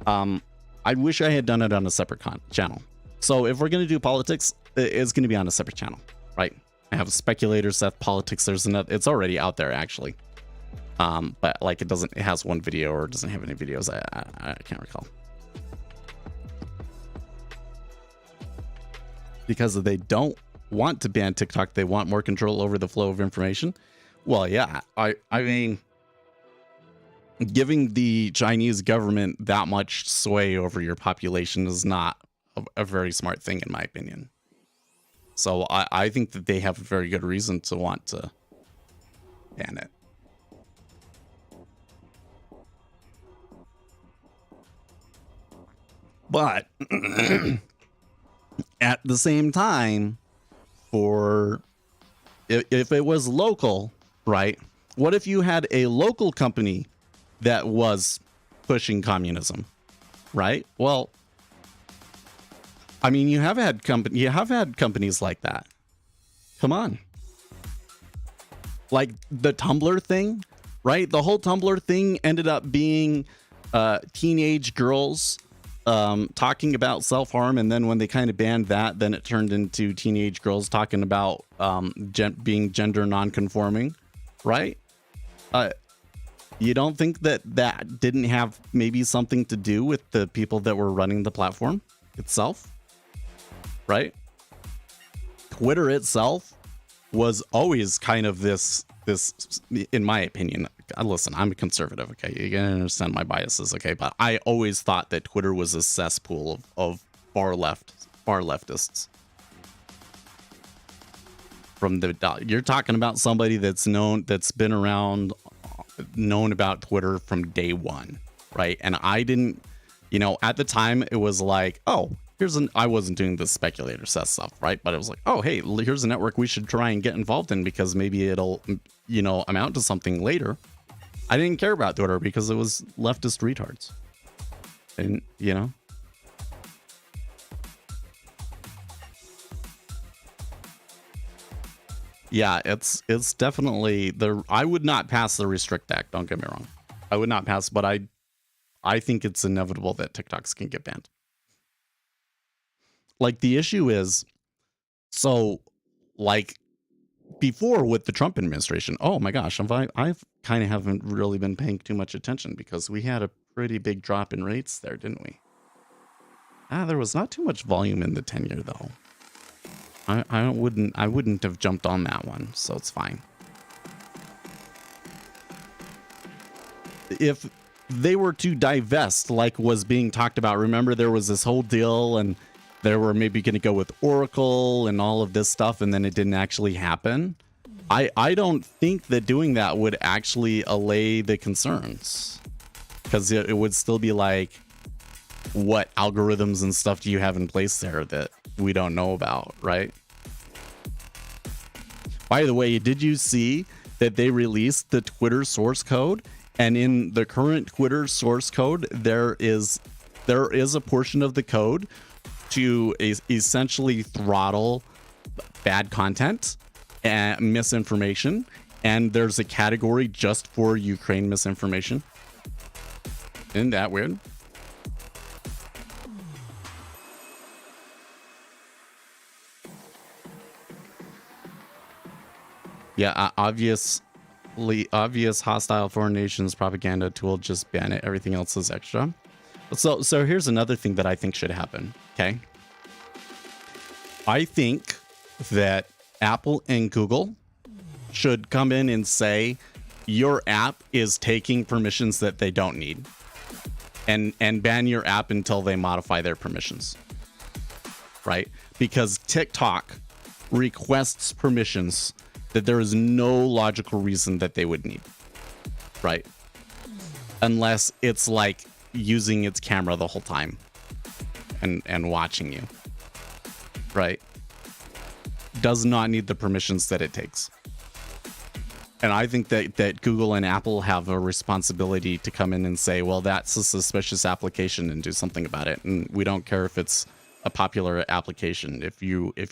I wish I had done it on a separate channel. So if we're going to do politics, it's going to be on a separate channel, right? I have speculators, Seth politics. There's another, it's already out there actually. But like it has one video or doesn't have any videos. I can't recall. Because they don't want to ban TikTok. They want more control over the flow of information. Well, yeah, I mean, giving the Chinese government that much sway over your population is not a very smart thing, in my opinion. So I think that they have a very good reason to want to ban it. But at the same time, if it was local, right? What if you had a local company that was pushing communism, right? Well, I mean, you have had companies like that. Come on. Like the Tumblr thing, right? The whole Tumblr thing ended up being teenage girls talking about self-harm, and then when they kind of banned that, then it turned into teenage girls talking about being gender non-conforming, right? You don't think that didn't have maybe something to do with the people that were running the platform itself, right? Twitter itself was always kind of this, in my opinion, listen, I'm a conservative, okay? You can understand my biases, okay? But I always thought that Twitter was a cesspool of far leftists. You're talking about somebody that's been around, known about Twitter from day one, right? And I didn't, at the time it was like, oh, I wasn't doing the speculator cess stuff, right? But it was like, oh, hey, here's a network we should try and get involved in because maybe it'll, amount to something later. I didn't care about Twitter because it was leftist retards. And, yeah, it's definitely I would not pass the Restrict Act, don't get me wrong. I would not pass, but I think it's inevitable that TikToks can get banned. Like the issue is, so like before with the Trump administration, oh my gosh, I've kind of haven't really been paying too much attention because we had a pretty big drop in rates there, didn't we? There was not too much volume in the 10-year though. I wouldn't have jumped on that one, so it's fine. If they were to divest like was being talked about, remember there was this whole deal and they were maybe going to go with Oracle and all of this stuff, and then it didn't actually happen. I don't think that doing that would actually allay the concerns, because it would still be like, what algorithms and stuff do you have in place there that we don't know about, right? By the way, did you see that they released the Twitter source code? And in the current Twitter source code, there is a portion of the code to essentially throttle bad content and misinformation, and there's a category just for Ukraine misinformation. Isn't that weird? Yeah, obvious hostile foreign nations propaganda tool, just ban it. Everything else is extra. So here's another thing that I think should happen. Okay. I think that Apple and Google should come in and say your app is taking permissions that they don't need, and ban your app until they modify their permissions. Right? Because TikTok requests permissions that there is no logical reason that they would need. Right? Unless it's like using its camera the whole time and watching you, right? Does not need the permissions that it takes. And I think that Google and Apple have a responsibility to come in and say, well, that's a suspicious application and do something about it. And we don't care if it's a popular application. If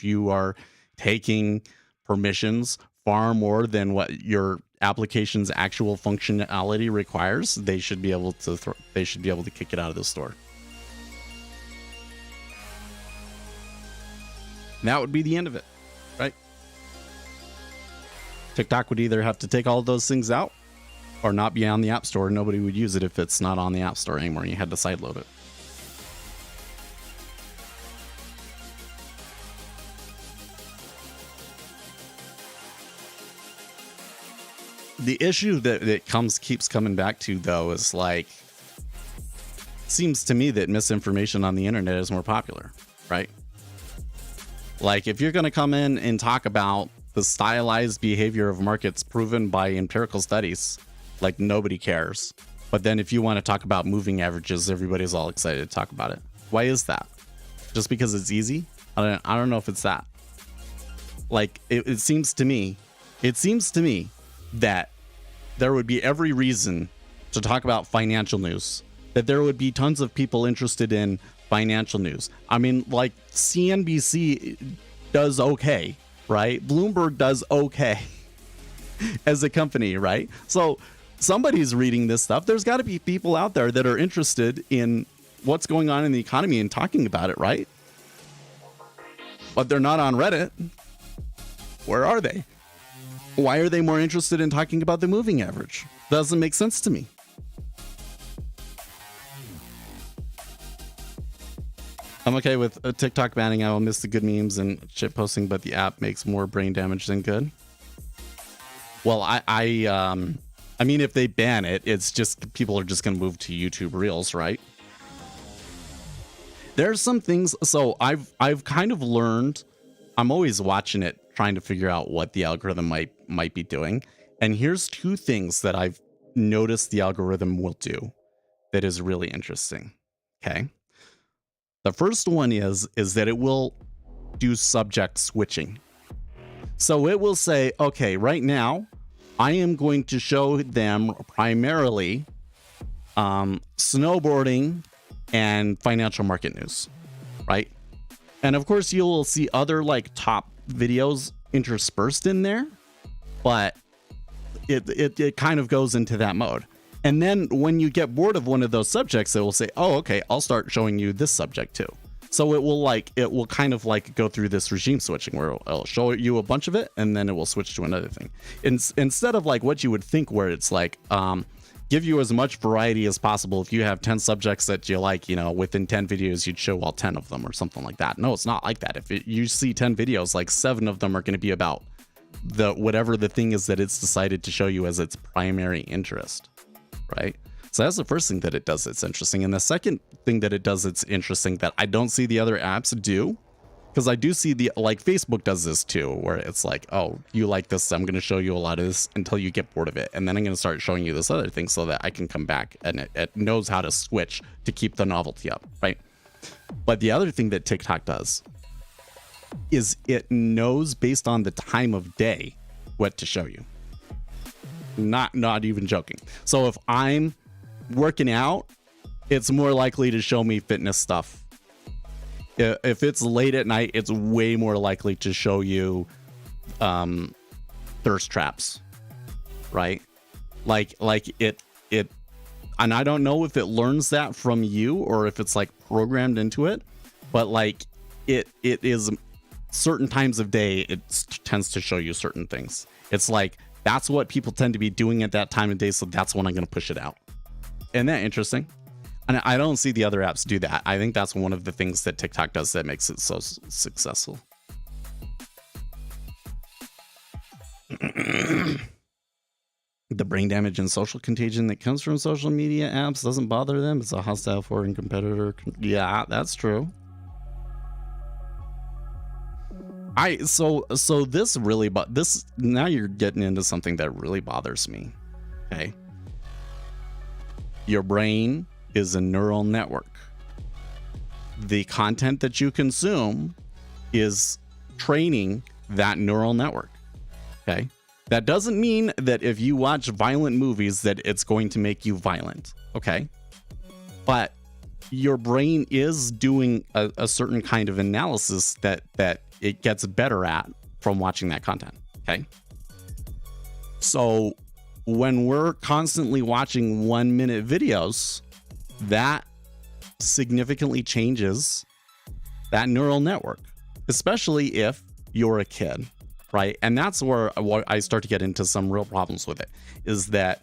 you are taking permissions far more than what your application's actual functionality requires, they should be able to kick it out of the store. And that would be the end of it, right? TikTok would either have to take all of those things out or not be on the App Store. Nobody would use it if it's not on the App Store anymore. You had to sideload it. The issue that keeps coming back to, though, is like, seems to me that misinformation on the internet is more popular, right? Like, if you're going to come in and talk about the stylized behavior of markets proven by empirical studies, like, nobody cares. But then if you want to talk about moving averages, everybody's all excited to talk about it. Why is that? Just because it's easy? I don't know if it's that. Like, it seems to me that there would be every reason to talk about financial news, that there would be tons of people interested in financial news. I mean, like, CNBC does okay, right? Bloomberg does okay as a company, right? So somebody's reading this stuff. There's got to be people out there that are interested in what's going on in the economy and talking about it, right? But they're not on Reddit. Where are they? Why are they more interested in talking about the moving average? Doesn't make sense to me. I'm okay with a TikTok banning. I will miss the good memes and shit posting, but the app makes more brain damage than good. Well, I mean, if they ban it, it's just people are just going to move to YouTube Reels, right? There's some things. So I've kind of learned. I'm always watching it, trying to figure out what the algorithm might be doing. And here's two things that I've noticed the algorithm will do that is really interesting. Okay. The first one is that it will do subject switching. So it will say, okay, right now I am going to show them primarily snowboarding and financial market news, right? And of course you will see other like top videos interspersed in there, but it kind of goes into that mode. And then when you get bored of one of those subjects, it will say, oh, okay, I'll start showing you this subject too. So it will kind of like go through this regime switching where it'll show you a bunch of it and then it will switch to another thing. Instead of like what you would think where it's like, give you as much variety as possible. If you have 10 subjects that you like, you know, within 10 videos, you'd show all 10 of them or something like that. No, it's not like that. If you see 10 videos, like 7 of them are going to be about whatever the thing is that it's decided to show you as its primary interest. Right? So that's the first thing that it does that's interesting. And the second thing that it does that's interesting that I don't see the other apps do, because I do see like Facebook does this too, where it's like, oh, you like this, I'm going to show you a lot of this until you get bored of it. And then I'm going to start showing you this other thing so that I can come back, and it knows how to switch to keep the novelty up, right? But the other thing that TikTok does is it knows based on the time of day what to show you. Not even joking. So if I'm working out, it's more likely to show me fitness stuff. If it's late at night, it's way more likely to show you thirst traps, right? Like it and I don't know if it learns that from you or if it's like programmed into it, but like it is certain times of day it tends to show you certain things. It's like that's what people tend to be doing at that time of day, so that's when I'm going to push it out. Isn't that interesting? And I don't see the other apps do that. I think that's one of the things that TikTok does that makes it so successful. The brain damage and social contagion that comes from social media apps doesn't bother them. It's a hostile foreign competitor. Yeah, that's true. So this really, but this now you're getting into something that really bothers me. Okay. Your brain is a neural network. The content that you consume is training that neural network. Okay. That doesn't mean that if you watch violent movies that it's going to make you violent. Okay. But your brain is doing a certain kind of analysis that it gets better at from watching that content. Okay. So when we're constantly watching 1 minute videos, that significantly changes that neural network, especially if you're a kid, right? And that's where I start to get into some real problems with it, is that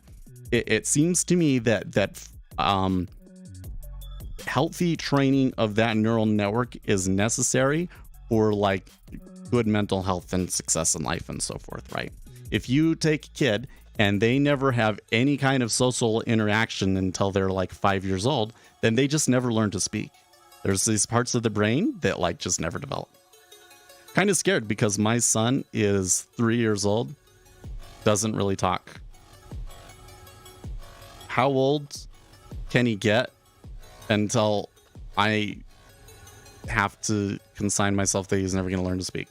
it seems to me that healthy training of that neural network is necessary for like good mental health and success in life and so forth, right? If you take a kid and they never have any kind of social interaction until they're like 5 years old, then they just never learn to speak. There's these parts of the brain that like just never develop. Kind of scared because my son is 3 years old, doesn't really talk. How old can he get until I have to consign myself that he's never going to learn to speak?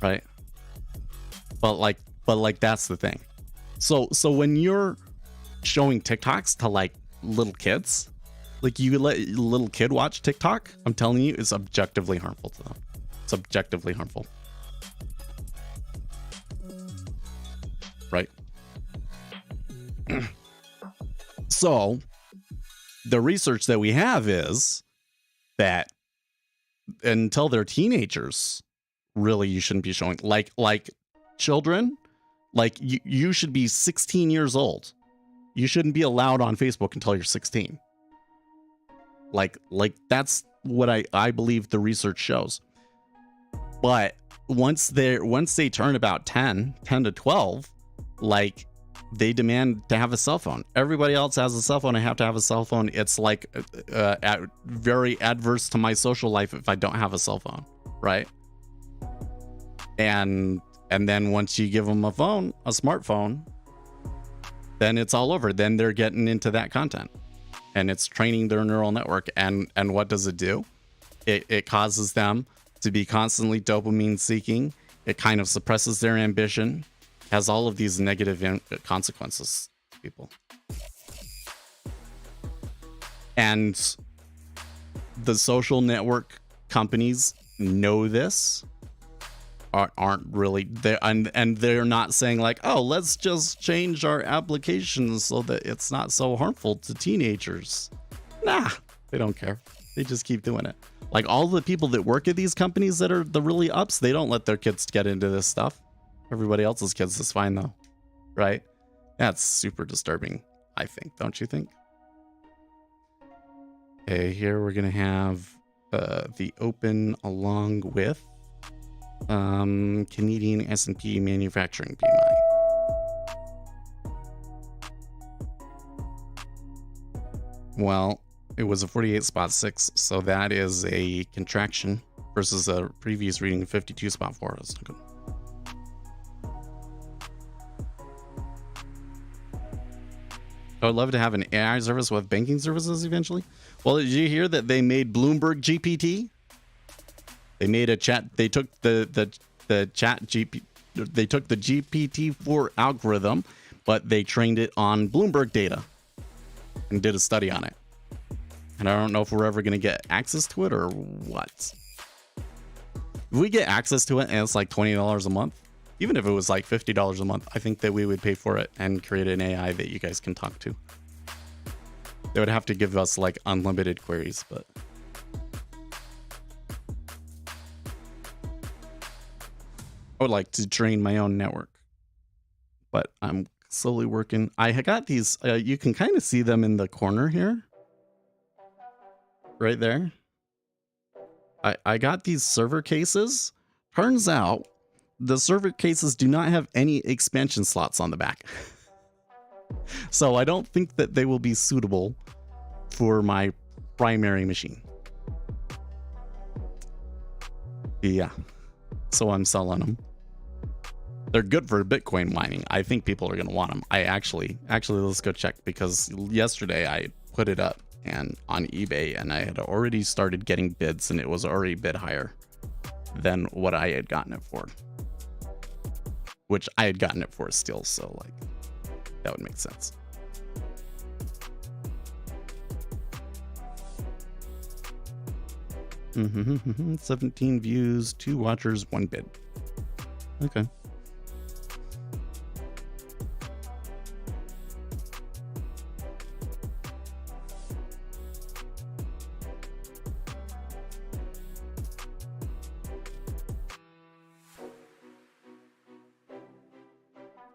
Right? But like that's the thing. So when you're showing TikToks to like little kids, like you let a little kid watch TikTok, I'm telling you, it's objectively harmful to them. It's objectively harmful. Right? So the research that we have is that until they're teenagers, really you shouldn't be showing like children, like you should be 16 years old. You shouldn't be allowed on Facebook until you're 16. Like that's what I believe the research shows. But once they turn about 10 to 12, like they demand to have a cell phone. Everybody else has a cell phone. I have to have a cell phone. It's like very adverse to my social life if I don't have a cell phone, right? And then once you give them a smartphone, then it's all over. Then they're getting into that content, and it's training their neural network. And what does it do? It causes them to be constantly dopamine seeking. It kind of suppresses their ambition. Has all of these negative consequences to people. And the social network companies know this, aren't really there, and they're not saying like, oh, let's just change our applications so that it's not so harmful to teenagers. Nah, they don't care. They just keep doing it. Like all the people that work at these companies that are the really ups, they don't let their kids get into this stuff. Everybody else's kids is fine though, right? That's super disturbing, I think. Don't you think? Okay, here we're gonna have the open along with Canadian S&P manufacturing PMI. Well, it was a 48.6, so that is a contraction versus a previous reading of 52.4. That's not good. I would love to have an AI service with banking services eventually. Well, did you hear that they made Bloomberg GPT? They made a chat. They took the chat GP. They took the GPT-4 algorithm, but they trained it on Bloomberg data and did a study on it. And I don't know if we're ever going to get access to it or what. If we get access to it and it's like $20 a month, even if it was like $50 a month, I think that we would pay for it and create an AI that you guys can talk to. They would have to give us like unlimited queries, but I would like to train my own network. But I'm slowly working. I got these, you can kind of see them in the corner here. Right there. I got these server cases. Turns out the server cases do not have any expansion slots on the back. So I don't think that they will be suitable for my primary machine. Yeah. So I'm selling them. They're good for Bitcoin mining. I think people are going to want them. Actually, let's go check, because yesterday I put it up and on eBay and I had already started getting bids and it was already a bit higher than what I had gotten it for. Which I had gotten it for still, so like that would make sense. Mm-hmm. 17 views, 2 watchers, 1 bid. Okay.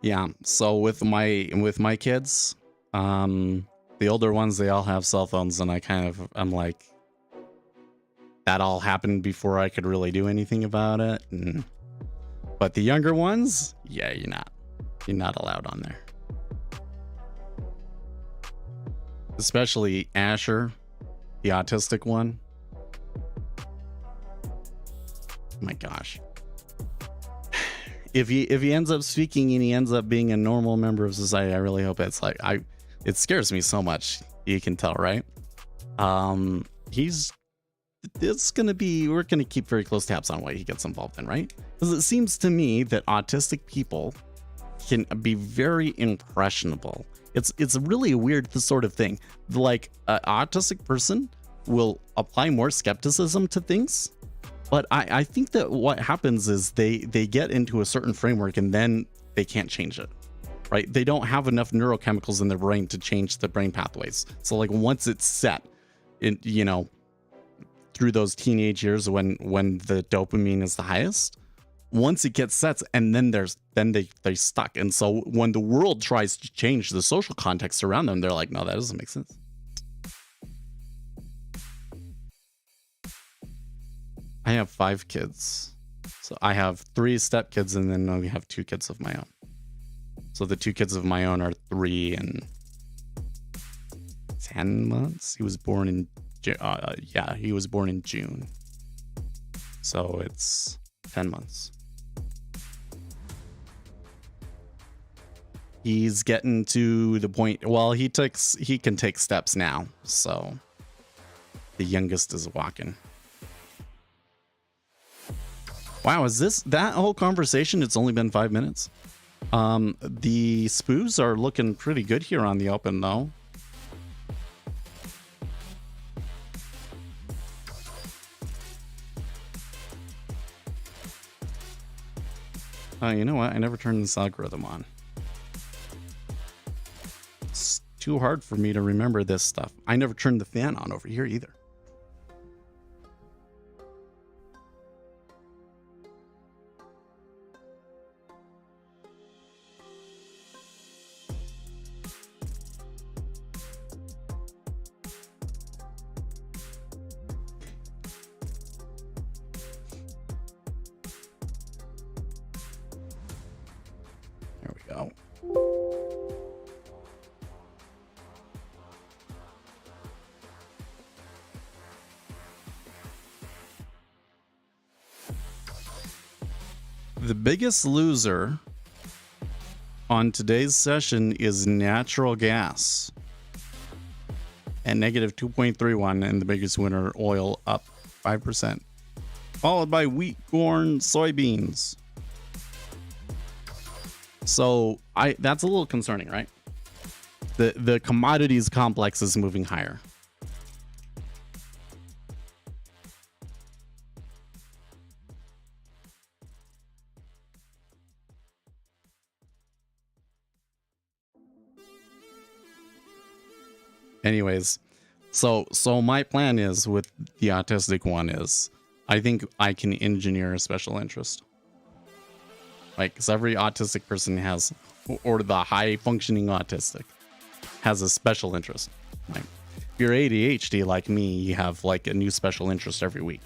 Yeah, so with my kids, the older ones, they all have cell phones, and I'm like, that all happened before I could really do anything about it. And But the younger ones, yeah, you're not allowed on there. Especially Asher, the autistic one. Oh my gosh. If he ends up speaking and he ends up being a normal member of society, I really hope it's like it scares me so much. You can tell, right? We're gonna keep very close tabs on what he gets involved in, right? Because it seems to me that autistic people can be very impressionable. It's really a weird sort of thing. Like an autistic person will apply more skepticism to things, but I think that what happens is they get into a certain framework and then they can't change it, right? They don't have enough neurochemicals in their brain to change the brain pathways. So like once it's set, through those teenage years when the dopamine is the highest, once it gets set, and then they're stuck. And so when the world tries to change the social context around them, they're like, no, that doesn't make sense. I have 5 kids. So I have 3 stepkids, and then we have 2 kids of my own. So the 2 kids of my own are 3 and 10 months. He was born in June. So it's 10 months. He's getting to the point, well, he can take steps now. So the youngest is walking. Wow, is this that whole conversation? It's only been 5 minutes. The spoos are looking pretty good here on the open though. You know what? I never turned this algorithm on. It's too hard for me to remember this stuff. I never turned the fan on over here either. There we go. The biggest loser on today's session is natural gas at negative 2.31, and the biggest winner, oil, up 5%, followed by wheat, corn, soybeans. So that's a little concerning, right? The commodities complex is moving higher. Anyways, so my plan is with the autistic one is I think I can engineer a special interest. Like, because every autistic person has, or the high functioning autistic has a special interest. Like, if you're ADHD like me, you have like a new special interest every week.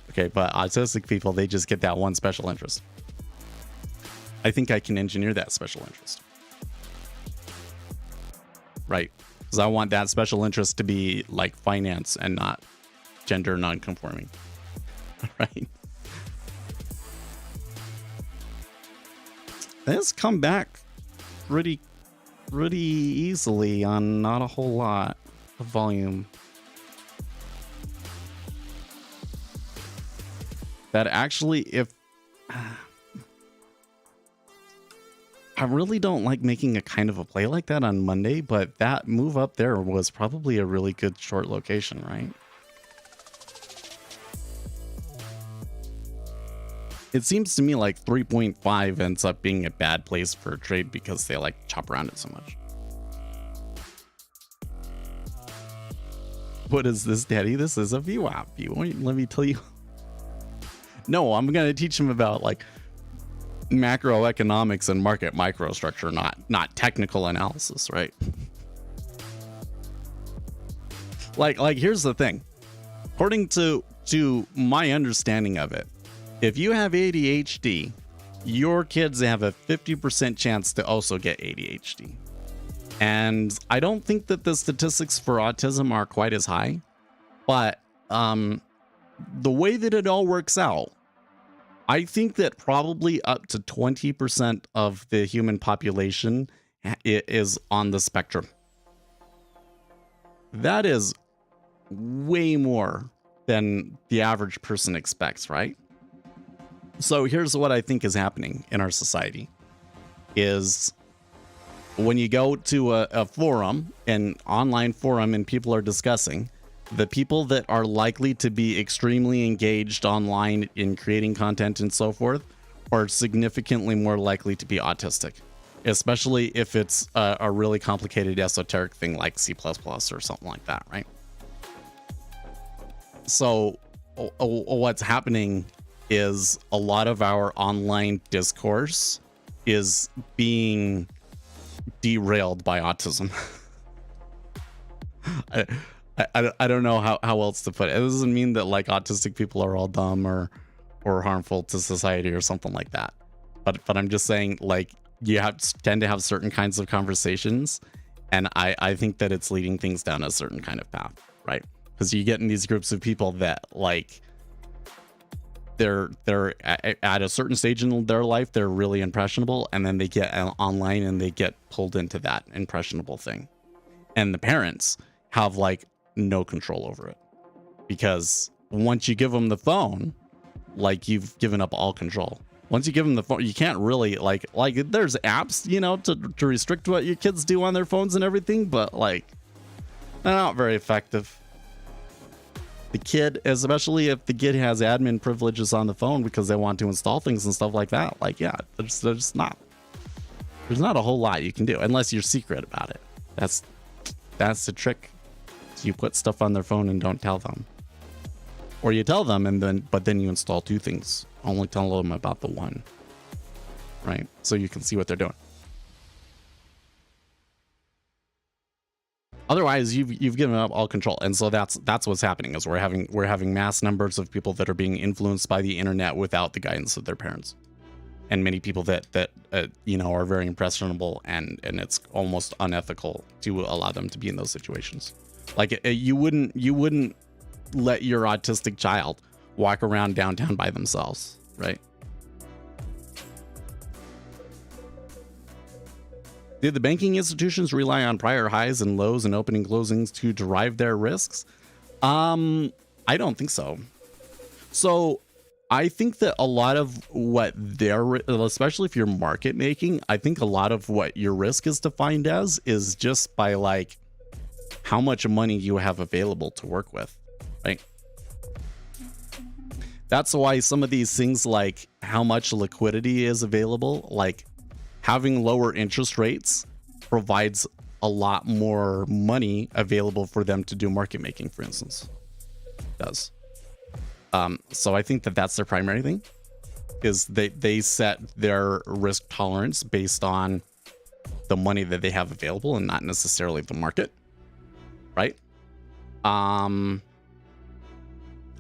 Okay, but autistic people, they just get that one special interest. I think I can engineer that special interest. Right, because I want that special interest to be like finance and not gender non-conforming. Right. This come back pretty easily on not a whole lot of volume. That actually, if I really don't like making a kind of a play like that on Monday, but that move up there was probably a really good short location, right? It seems to me like 3.5 ends up being a bad place for a trade because they like chop around it so much. What is this, Daddy? This is a VWAP. Let me tell you. No, I'm going to teach him about like macroeconomics and market microstructure, not technical analysis, right? Like here's the thing. According to my understanding of it, If you have ADHD, your kids have a 50% chance to also get ADHD. And I don't think that the statistics for autism are quite as high, but the way that it all works out, I think that probably up to 20% of the human population is on the spectrum. That is way more than the average person expects, right? So here's what I think is happening in our society is when you go to a forum, an online forum, and people are discussing, the people that are likely to be extremely engaged online in creating content and so forth are significantly more likely to be autistic, especially if it's a really complicated esoteric thing like C++ or something like that, right? So what's happening is a lot of our online discourse is being derailed by autism. I don't know how else to put it. It doesn't mean that like autistic people are all dumb or harmful to society or something like that. But I'm just saying, like, you tend to have certain kinds of conversations, and I think that it's leading things down a certain kind of path, right? Because you get in these groups of people that like they're at a certain stage in their life, they're really impressionable, and then they get online and they get pulled into that impressionable thing, and the parents have like no control over it, because once you give them the phone, like, you've given up all control. Once you give them the phone, you can't really like there's apps, you know, to restrict what your kids do on their phones and everything, but like they're not very effective. The kid, especially if the kid has admin privileges on the phone because they want to install things and stuff like that, like, yeah, there's not a whole lot you can do unless you're secret about it. That's the trick. So you put stuff on their phone and don't tell them, or you tell them but then you install two things. Only tell them about the one, right? So you can see what they're doing. Otherwise, you've given up all control, and so that's what's happening. Is we're having mass numbers of people that are being influenced by the internet without the guidance of their parents, and many people that you know, are very impressionable, and it's almost unethical to allow them to be in those situations. Like, you wouldn't let your autistic child walk around downtown by themselves, right? Did the banking institutions rely on prior highs and lows and opening closings to derive their risks? I don't think so. So I think that a lot of what especially if you're market making, I think a lot of what your risk is defined as is just by like how much money you have available to work with, right? That's why some of these things, like how much liquidity is available, like having lower interest rates provides a lot more money available for them to do market making, for instance. It does. So I think that that's their primary thing, is they set their risk tolerance based on the money that they have available and not necessarily the market, right?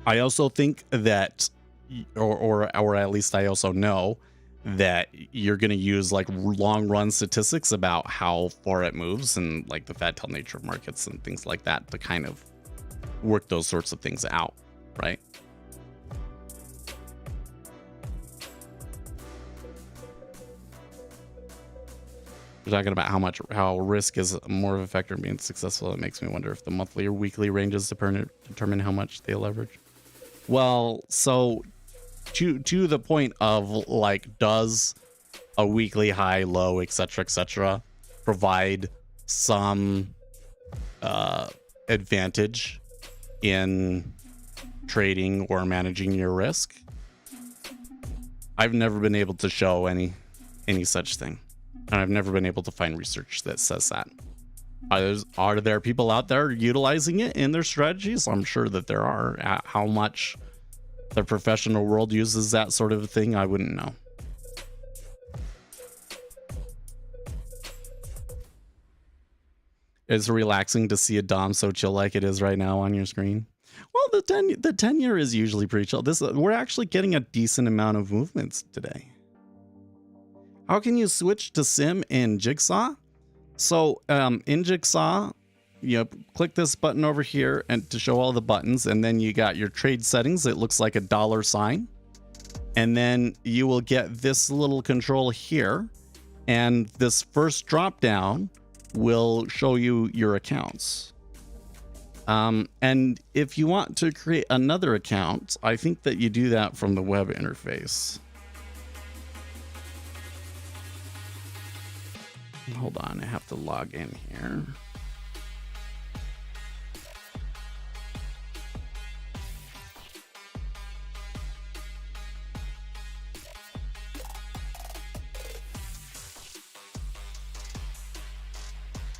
I also think that, or at least I also know that you're going to use like long run statistics about how far it moves and like the fat tail nature of markets and things like that to kind of work those sorts of things out, right? We're talking about how risk is more of a factor in being successful. It makes me wonder if the monthly or weekly ranges determine how much they leverage. Well, so to the point of like, does a weekly high, low, etc., provide some advantage in trading or managing your risk? I've never been able to show any such thing, and I've never been able to find research that says that. Are there people out there utilizing it in their strategies? I'm sure that there are. How much the professional world uses that sort of thing, I wouldn't know. It's relaxing to see a Dom so chill like it is right now on your screen. Well, the 10-year is usually pretty chill. We're actually getting a decent amount of movements today. How can you switch to sim in Jigsaw? So in Jigsaw, you click this button over here and to show all the buttons, and then you got your trade settings. It looks like a $sign, and then you will get this little control here, and this first drop down will show you your accounts. And if you want to create another account, I think that you do that from the web interface. Hold on, I have to log in here.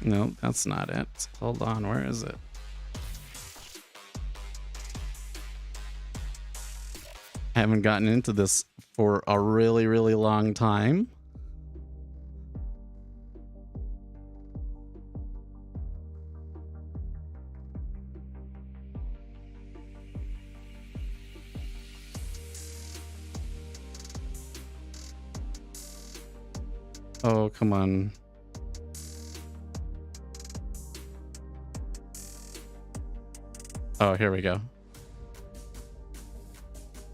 No, that's not it. Hold on, where is it? I haven't gotten into this for a really, really long time. Oh, come on. Oh, here we go.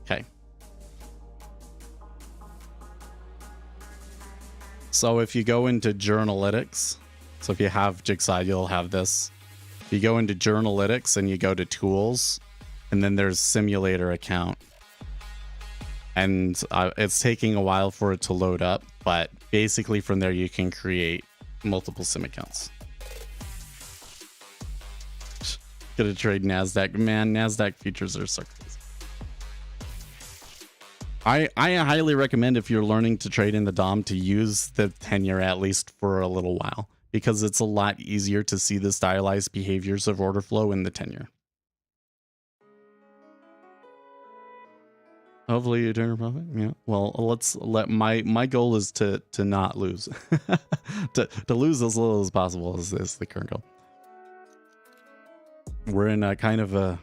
Okay. So if you go into Journalytics, so if you have Jigsaw, you'll have this. If you go into Journalytics and you go to Tools, and then there's Simulator Account. And it's taking a while for it to load up, but basically from there you can create multiple sim accounts. Gonna trade NASDAQ. Man, NASDAQ futures are so crazy. I highly recommend, if you're learning to trade in the DOM, to use the 10-year at least for a little while, because it's a lot easier to see the stylized behaviors of order flow in the 10-year. Hopefully you turn a profit. Yeah. Well, my goal is to not lose. to lose as little as possible is the current goal. We're in a kind of a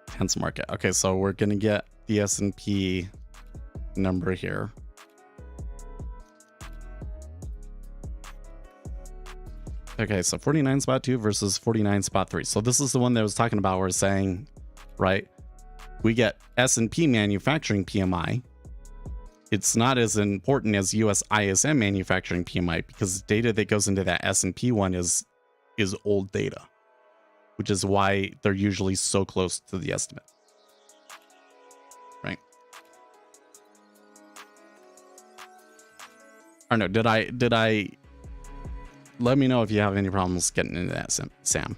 tense market. Okay, so we're gonna get the S&P number here. Okay, so 49.2 versus 49.3. So this is the one that I was talking about. We're saying, right, we get S&P manufacturing PMI. It's not as important as US ISM manufacturing PMI, because data that goes into that S&P one is old data, which is why they're usually so close to the estimate. Right? Or no, did I let me know if you have any problems getting into that, Sam.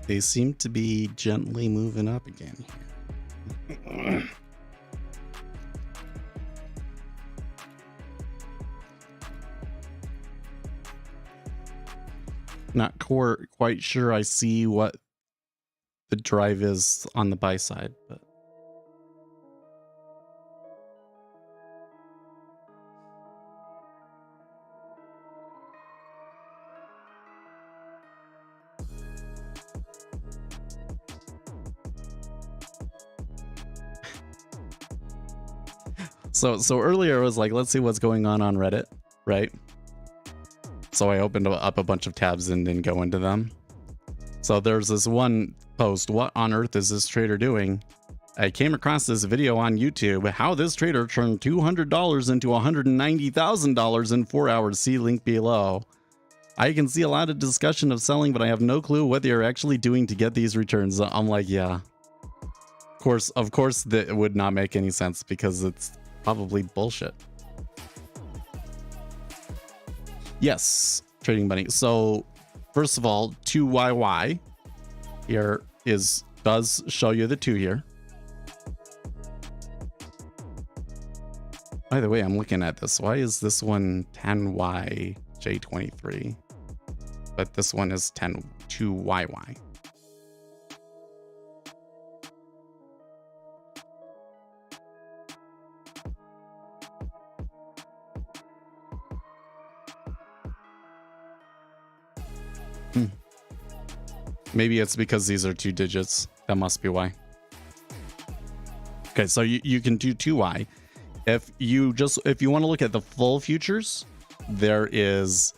They seem to be gently moving up again here. Not quite sure I see what the drive is on the buy side, but So earlier I was like, let's see what's going on Reddit, right? So I opened up a bunch of tabs and didn't go into them. So there's this one post, what on earth is this trader doing? I came across this video on YouTube, how this trader turned $200 into $190,000 in 4 hours. See link below. I can see a lot of discussion of selling, but I have no clue what they're actually doing to get these returns. I'm like, yeah. Of course, that would not make any sense because it's probably bullshit. Yes, trading money. So, first of all, 2YY here does show you the 2 here. By the way, I'm looking at this. Why is this one 10YJ23? But this one is 2YY. Maybe it's because these are 2 digits. That must be why. Okay, so you can do 2Y. If you want to look at the full futures, there is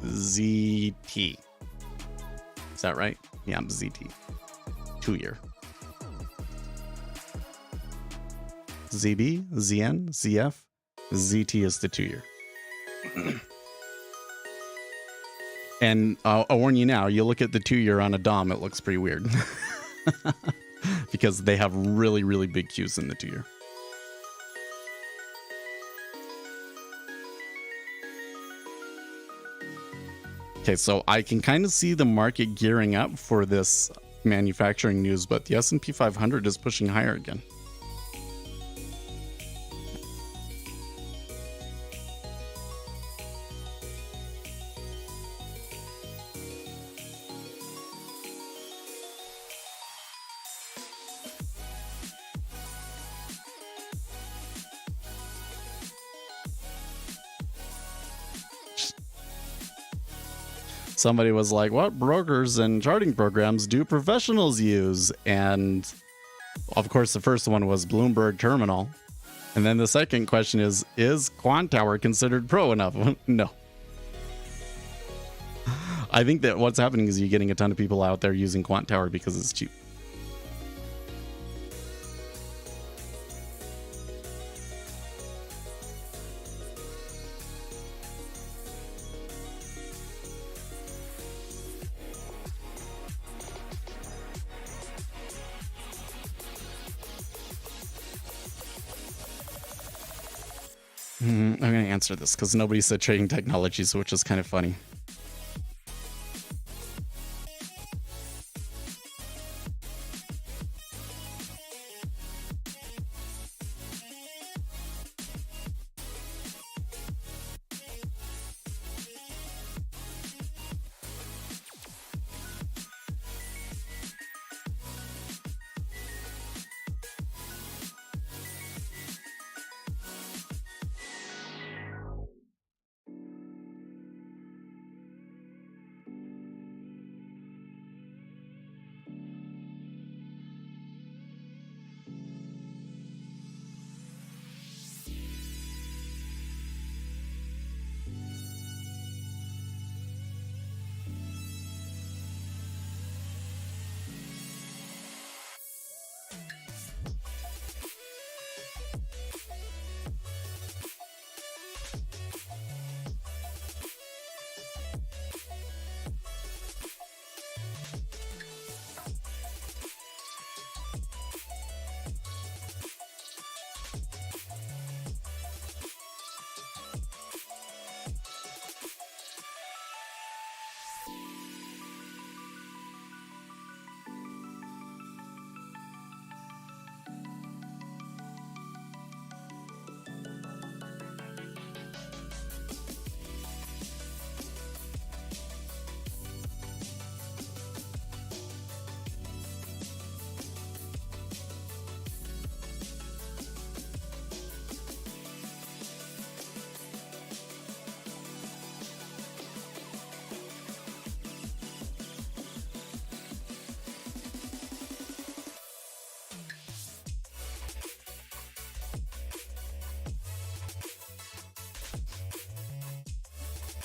ZT. Is that right? Yeah, ZT. 2 year. ZB, ZN, ZF, ZT is the 2 year. And I'll warn you now, you look at the 2 year on a DOM, it looks pretty weird. Because they have really, really big Qs in the 2 year. Okay, so I can kind of see the market gearing up for this manufacturing news, but the S&P 500 is pushing higher again. Somebody was like, what brokers and charting programs do professionals use? And of course, the first one was Bloomberg Terminal. And then the second question is Quant Tower considered pro enough? No. I think that what's happening is you're getting a ton of people out there using Quant Tower because it's cheap. I'm going to answer this because nobody said trading technologies, which is kind of funny.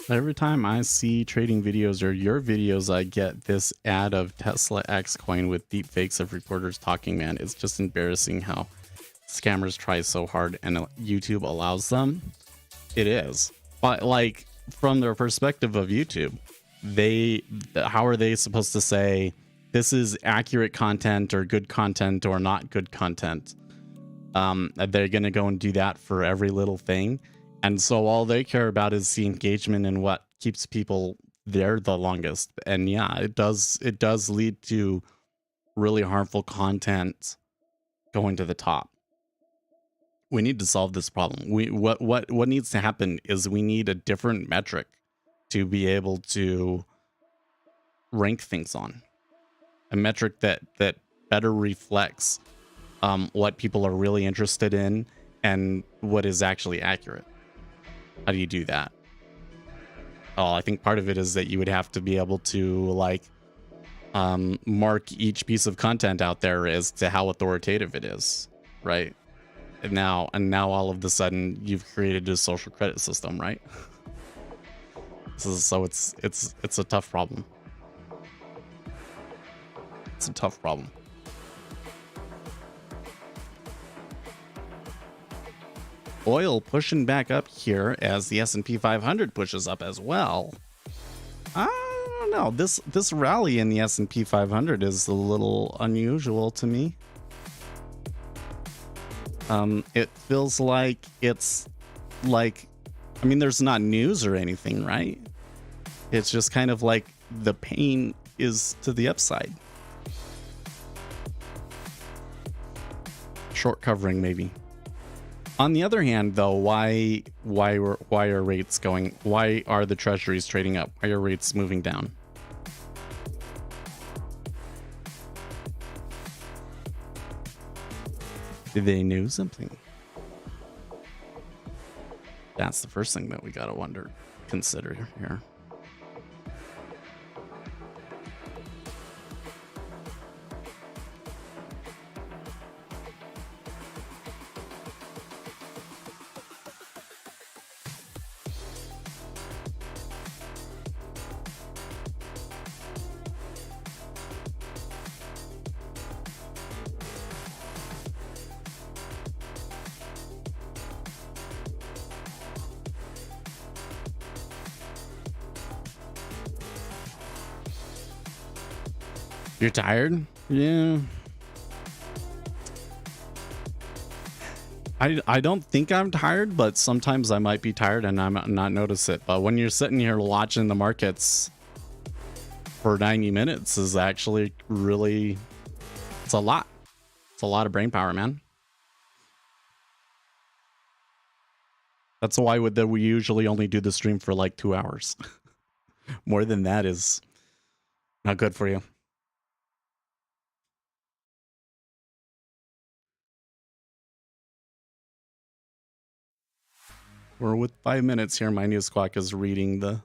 Every time I see trading videos or your videos, I get this ad of Tesla X coin with deep fakes of reporters talking, man. It's just embarrassing how scammers try so hard and YouTube allows them. It is. But like, from their perspective of YouTube, how are they supposed to say this is accurate content or good content or not good content? They're going to go and do that for every little thing. And so all they care about is the engagement and what keeps people there the longest. And yeah, it does lead to really harmful content going to the top. We need to solve this problem. What needs to happen is we need a different metric to be able to rank things on. A metric that better reflects what people are really interested in and what is actually accurate. How do you do that? Oh, I think part of it is that you would have to be able to like mark each piece of content out there as to how authoritative it is, right? And now all of a sudden you've created a social credit system, right? So it's a tough problem. It's a tough problem. Oil pushing back up here as the S&P 500 pushes up as well. I don't know. This rally in the S&P 500 is a little unusual to me. It feels like it's like, I mean, there's not news or anything, right? It's just kind of like the pain is to the upside. Short covering maybe. On the other hand, though, why are rates going? Why are the treasuries trading up? Why are rates moving down? Did they know something? That's the first thing that we gotta consider here. You're tired? Yeah. I don't think I'm tired, but sometimes I might be tired and I might not notice it. But when you're sitting here watching the markets for 90 minutes is actually really, it's a lot. It's a lot of brain power, man. That's why we usually only do the stream for like 2 hours. More than that is not good for you. We're with 5 minutes here. My new squawk is reading the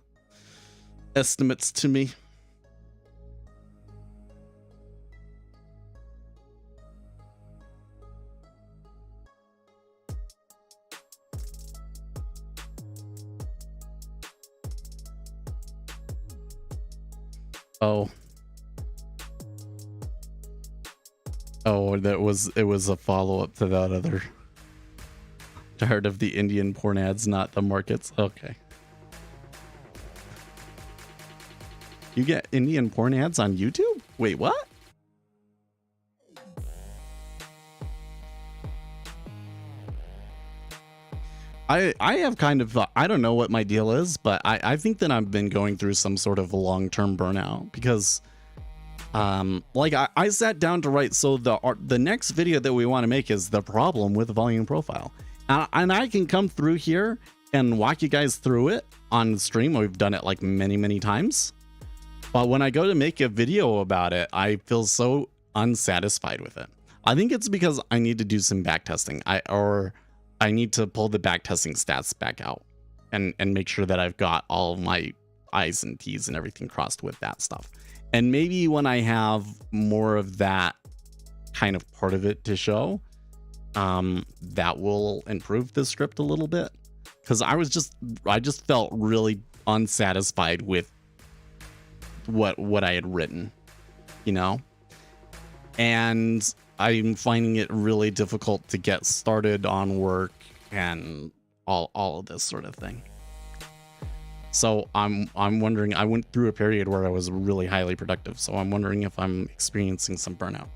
estimates to me. Oh, it was a follow-up to that other. Tired of the Indian porn ads, not the markets. Okay. You get Indian porn ads on YouTube? Wait, what? I have kind of, I don't know what my deal is, but I think that I've been going through some sort of long-term burnout because like I sat down to write, so the next video that we want to make is the problem with volume profile. And I can come through here and walk you guys through it on stream. We've done it like many times. But when I go to make a video about it, I feel so unsatisfied with it. I think it's because I need to do some back testing. I need to pull the back testing stats back out and make sure that I've got all of my I's and T's and everything crossed with that stuff. And maybe when I have more of that kind of part of it to show, that will improve the script a little bit, because I just felt really unsatisfied with what I had written, you know, and I'm finding it really difficult to get started on work and all of this sort of thing. So I'm wondering, I went through a period where I was really highly productive. So I'm wondering if I'm experiencing some burnout.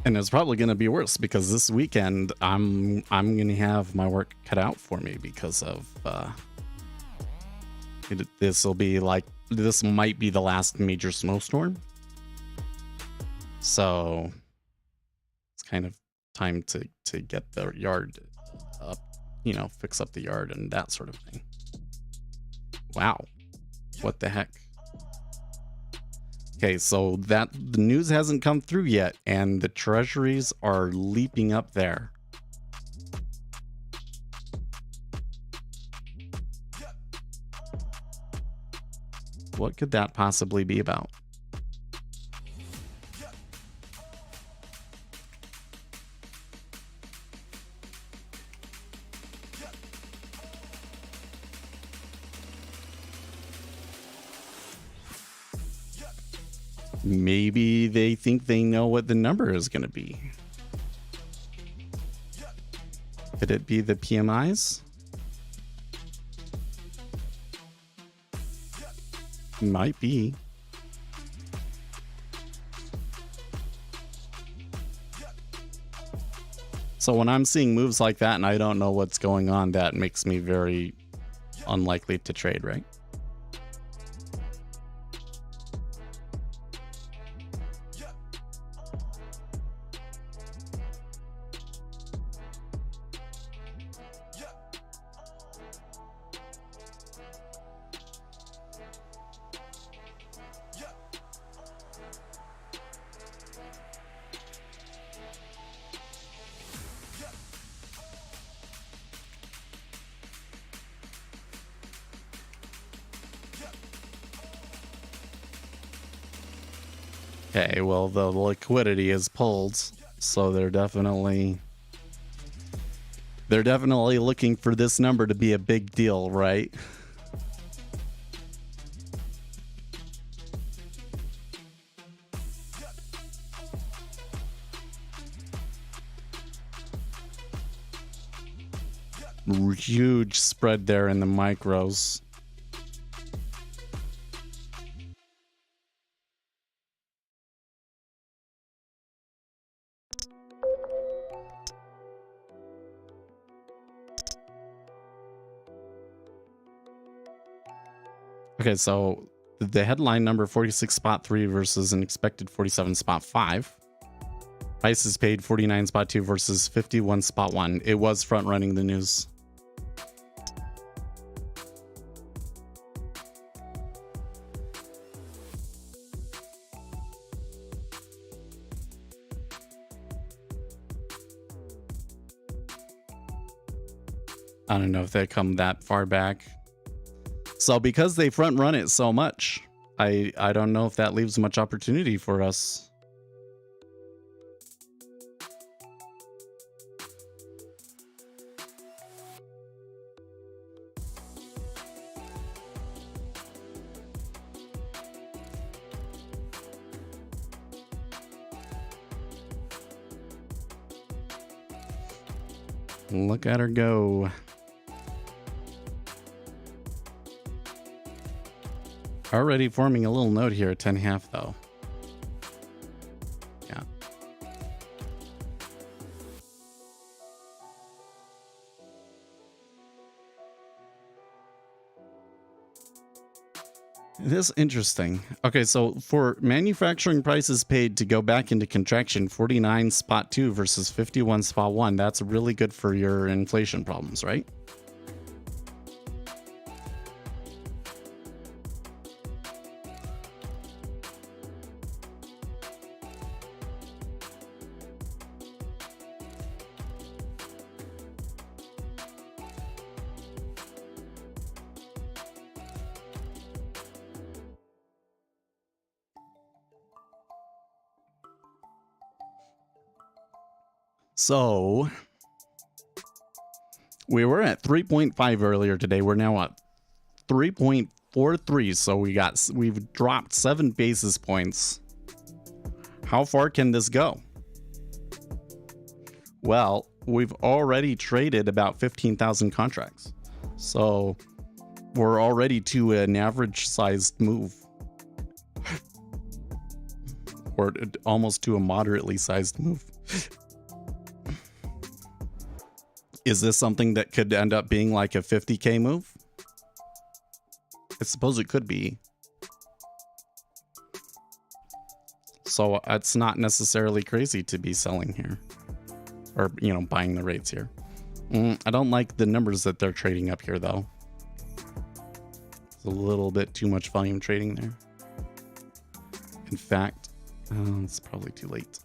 And it's probably going to be worse because this weekend I'm going to have my work cut out for me because of this might be the last major snowstorm. So it's kind of time to get the yard up, fix up the yard and that sort of thing. Wow. What the heck? Okay, so the news hasn't come through yet, and the treasuries are leaping up there. What could that possibly be about? Maybe they think they know what the number is going to be. Could it be the PMIs? Might be. So when I'm seeing moves like that and I don't know what's going on, that makes me very unlikely to trade, right? Okay, well, the liquidity is pulled, so they're definitely looking for this number to be a big deal, right? Huge spread there in the micros. Okay, so the headline number 46.3 versus an expected 47.5. Prices paid 49.2 versus 51.1. It was front running the news. I don't know if they come that far back. So because they front run it so much, I don't know if that leaves much opportunity for us. Look at her go. Already forming a little note here at 10.5 though. Yeah. It is interesting. Okay, so for manufacturing prices paid to go back into contraction, 49.2 versus 51.1, that's really good for your inflation problems, right? So we were at 3.5 earlier today. We're now at 3.43. So we've dropped 7 basis points. How far can this go? Well, we've already traded about 15,000 contracts. So we're already to an average sized move. Or almost to a moderately sized move. Is this something that could end up being like a 50K move? I suppose it could be. So it's not necessarily crazy to be selling here. Or, you know, buying the rates here. I don't like the numbers that they're trading up here, though. It's a little bit too much volume trading there. In fact, it's probably too late.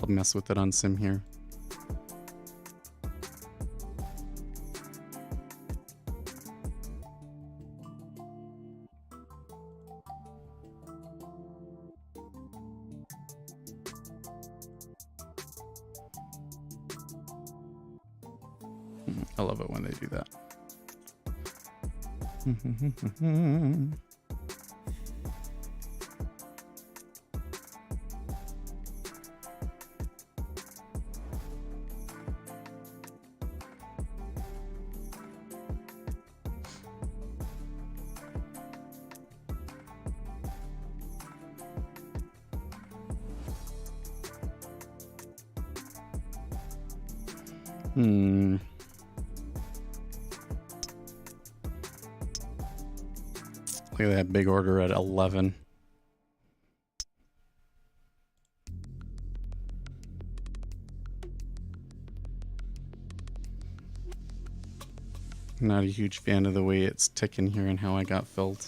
I'll mess with it on sim here. I love it when they do that. Look at that big order at 11. Not a huge fan of the way it's ticking here and how I got filled.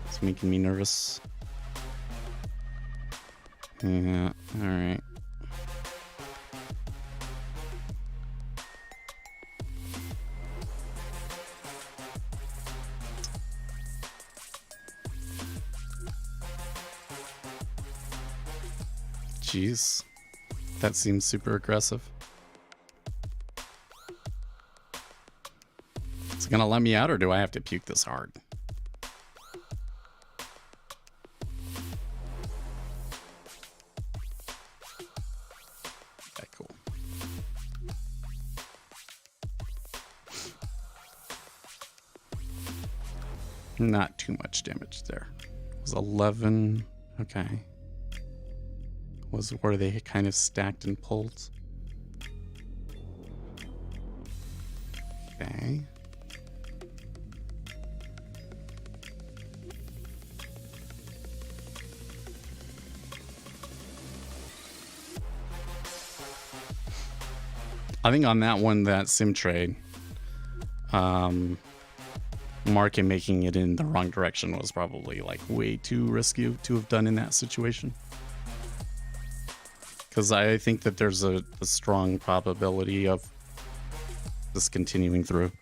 It's making me nervous. Yeah, alright. Jeez, that seems super aggressive. Is it gonna let me out, or do I have to puke this hard? Okay, cool. Not too much damage there. It was 11. Okay. Was where they kind of stacked and pulled. Okay. I think on that one, that sim trade, market making it in the wrong direction was probably like way too risky to have done in that situation. Because I think that there's a strong probability of this continuing through.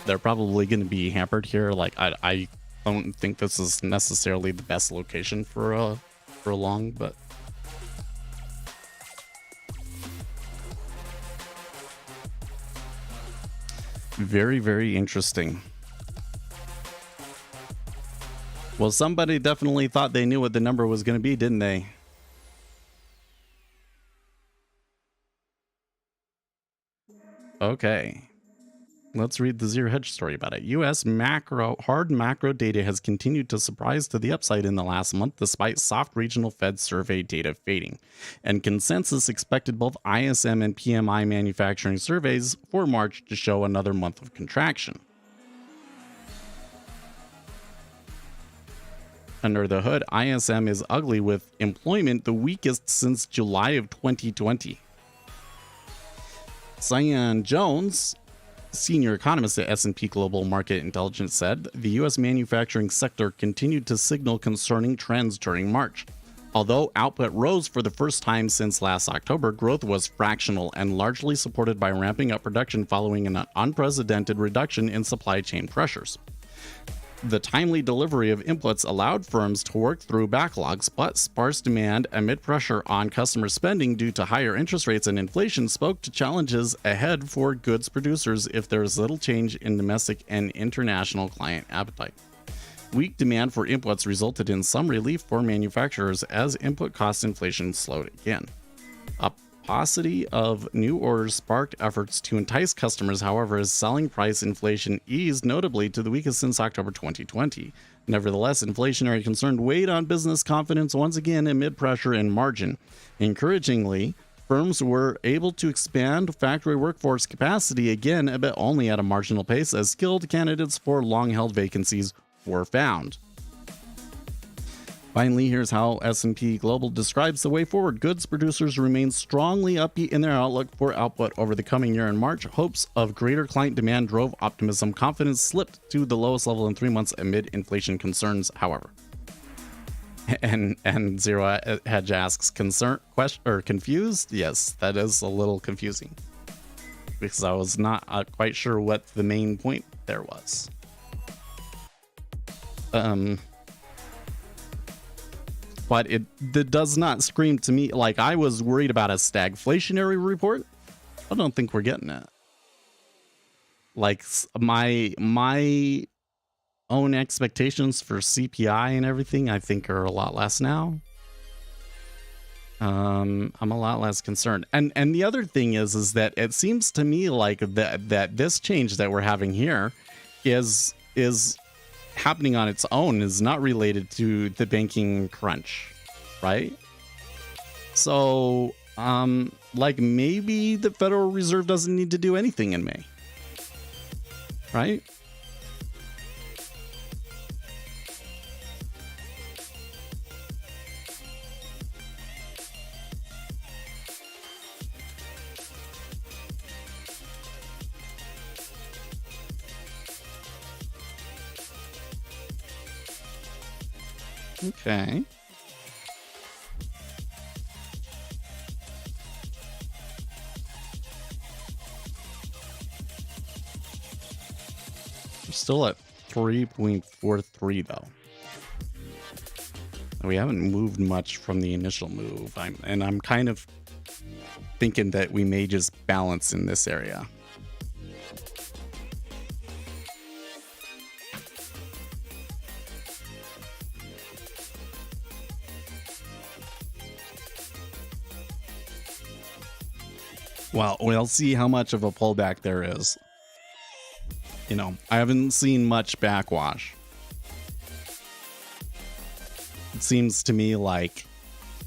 They're probably going to be hampered here. Like I don't think this is necessarily the best location for a long, but very, very interesting. Well, somebody definitely thought they knew what the number was going to be, didn't they? Okay, let's read the Zero Hedge story about it. U.S. hard macro data has continued to surprise to the upside in the last month, despite soft regional Fed survey data fading. And consensus expected both ISM and PMI manufacturing surveys for March to show another month of contraction. Under the hood, ISM is ugly, with employment the weakest since July of 2020. Cyan Jones, senior economist at S&P Global Market Intelligence, said the U.S. manufacturing sector continued to signal concerning trends during March. Although output rose for the first time since last October, growth was fractional and largely supported by ramping up production following an unprecedented reduction in supply chain pressures. The timely delivery of inputs allowed firms to work through backlogs, but sparse demand amid pressure on customer spending due to higher interest rates and inflation spoke to challenges ahead for goods producers if there is little change in domestic and international client appetite. Weak demand for inputs resulted in some relief for manufacturers as input cost inflation slowed again. A paucity of new orders sparked efforts to entice customers, however, as selling price inflation eased notably to the weakest since October 2020. Nevertheless, inflationary concern weighed on business confidence once again amid pressure and margin. Encouragingly, firms were able to expand factory workforce capacity again, but only at a marginal pace, as skilled candidates for long-held vacancies were found. Finally, here's how S&P Global describes the way forward. Goods producers remain strongly upbeat in their outlook for output over the coming year. In March, hopes of greater client demand drove optimism. Confidence slipped to the lowest level in 3 months amid inflation concerns, however. And Zero Hedge asks, confused? Yes, that is a little confusing, because I was not quite sure what the main point there was. But it does not scream to me like I was worried about a stagflationary report. I don't think we're getting it. Like my own expectations for CPI and everything, I think, are a lot less now. I'm a lot less concerned. And the other thing is that it seems to me like that this change that we're having here is happening on its own, is not related to the banking crunch, right? So like maybe the Federal Reserve doesn't need to do anything in May, right? Okay. We're still at 3.43 though. We haven't moved much from the initial move. I'm kind of thinking that we may just balance in this area. Well, we'll see how much of a pullback there is. You know, I haven't seen much backwash. It seems to me like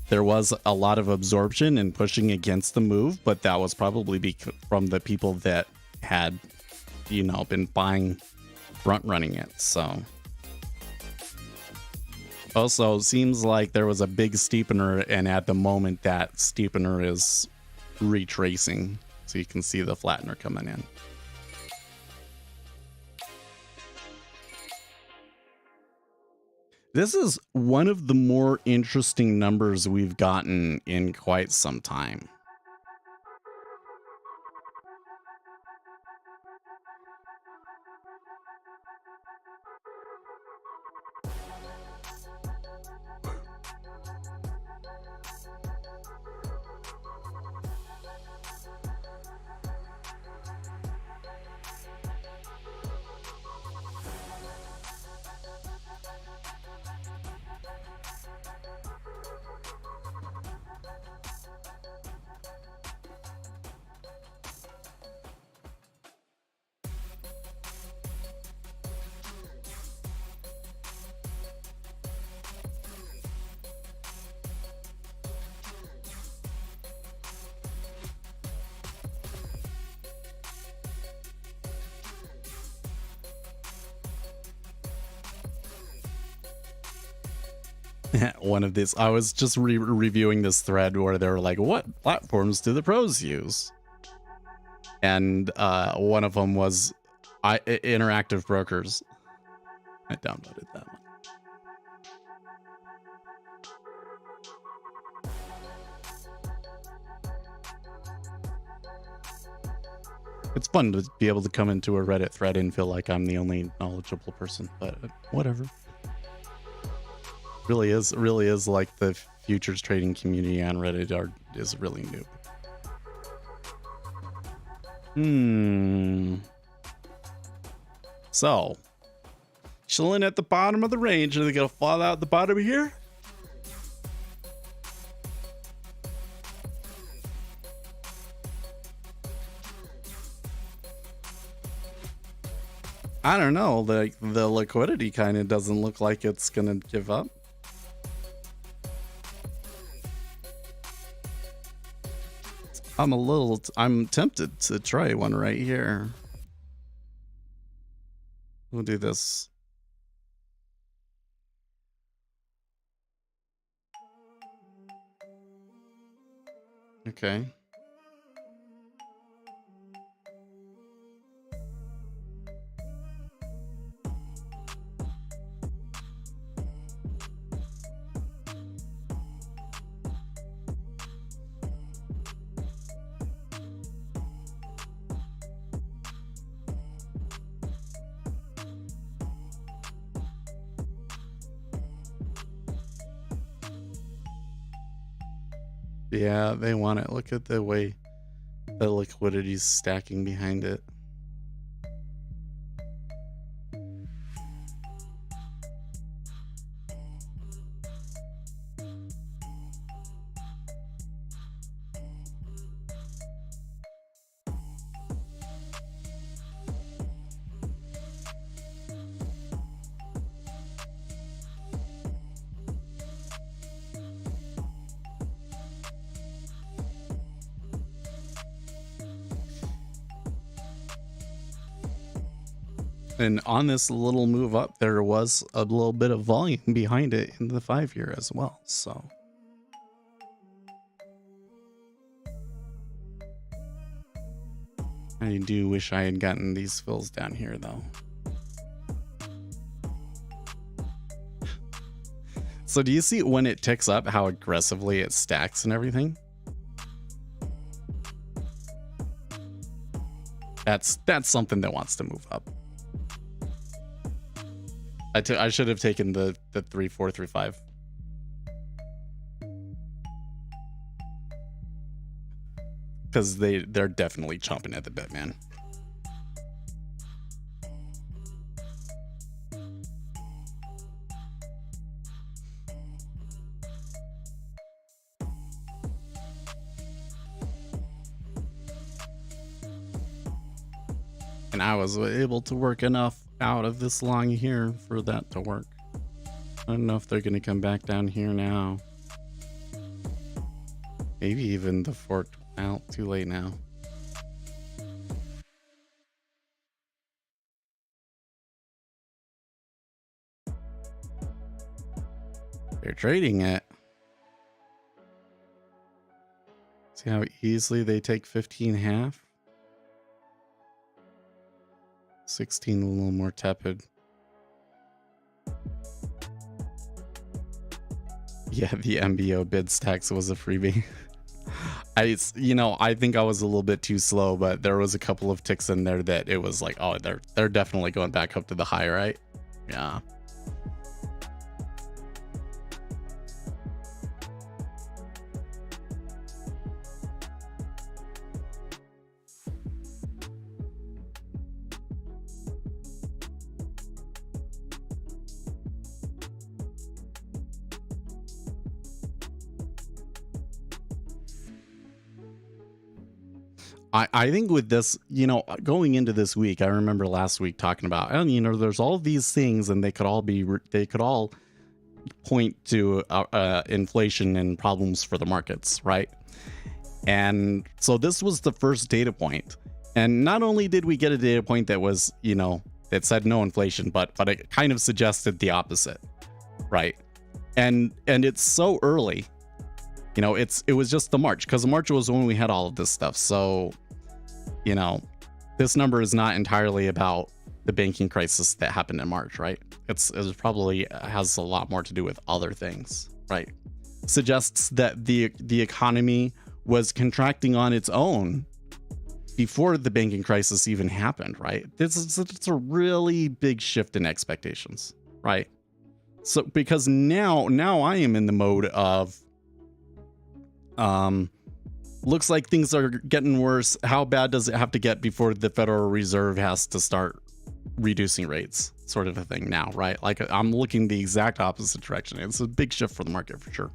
there was a lot of absorption and pushing against the move, but that was probably from the people that had, you know, been buying, front running it. So also seems like there was a big steepener, and at the moment that steepener is retracing, so you can see the flattener coming in. This is one of the more interesting numbers we've gotten in quite some time. One of these, I was just reviewing this thread where they were like, what platforms do the pros use? And one of them was Interactive Brokers. I downloaded that one. It's fun to be able to come into a Reddit thread and feel like I'm the only knowledgeable person, but whatever. Really is like the futures trading community on Reddit is really new. So chilling at the bottom of the range. Are they gonna fall out the bottom here? I don't know. The liquidity kind of doesn't look like it's gonna give up. I'm tempted to try one right here. We'll do this. Okay. Yeah, they want it. Look at the way the liquidity's stacking behind it. And on this little move up, there was a little bit of volume behind it in the 5-year as well. So I do wish I had gotten these fills down here, though. So do you see when it ticks up how aggressively it stacks and everything? That's something that wants to move up. I should have taken the 3, 4, 3, 5. Because they're definitely chomping at the bit, man. And I was able to work enough out of this long here for that to work. I don't know if they're going to come back down here now. Maybe even the fork out. Too late now. They're trading it. See how easily they take 15 half? 16 a little more tepid. Yeah, the MBO bid stacks was a freebie. I think I was a little bit too slow, but there was a couple of ticks in there that it was like, oh, they're definitely going back up to the high, right? Yeah. I think with this, going into this week, I remember last week talking about, there's all of these things and they could all point to inflation and problems for the markets, right? And so this was the first data point. And not only did we get a data point that was, that said no inflation, but it kind of suggested the opposite, right? And it's so early. It was just the March, because March was when we had all of this stuff. So, this number is not entirely about the banking crisis that happened in March, right? It probably has a lot more to do with other things, right? Suggests that the economy was contracting on its own before the banking crisis even happened, right? It's a really big shift in expectations, right? So because now I am in the mode of looks like things are getting worse. How bad does it have to get before the Federal Reserve has to start reducing rates sort of a thing now, right? Like I'm looking the exact opposite direction. It's a big shift for the market for sure.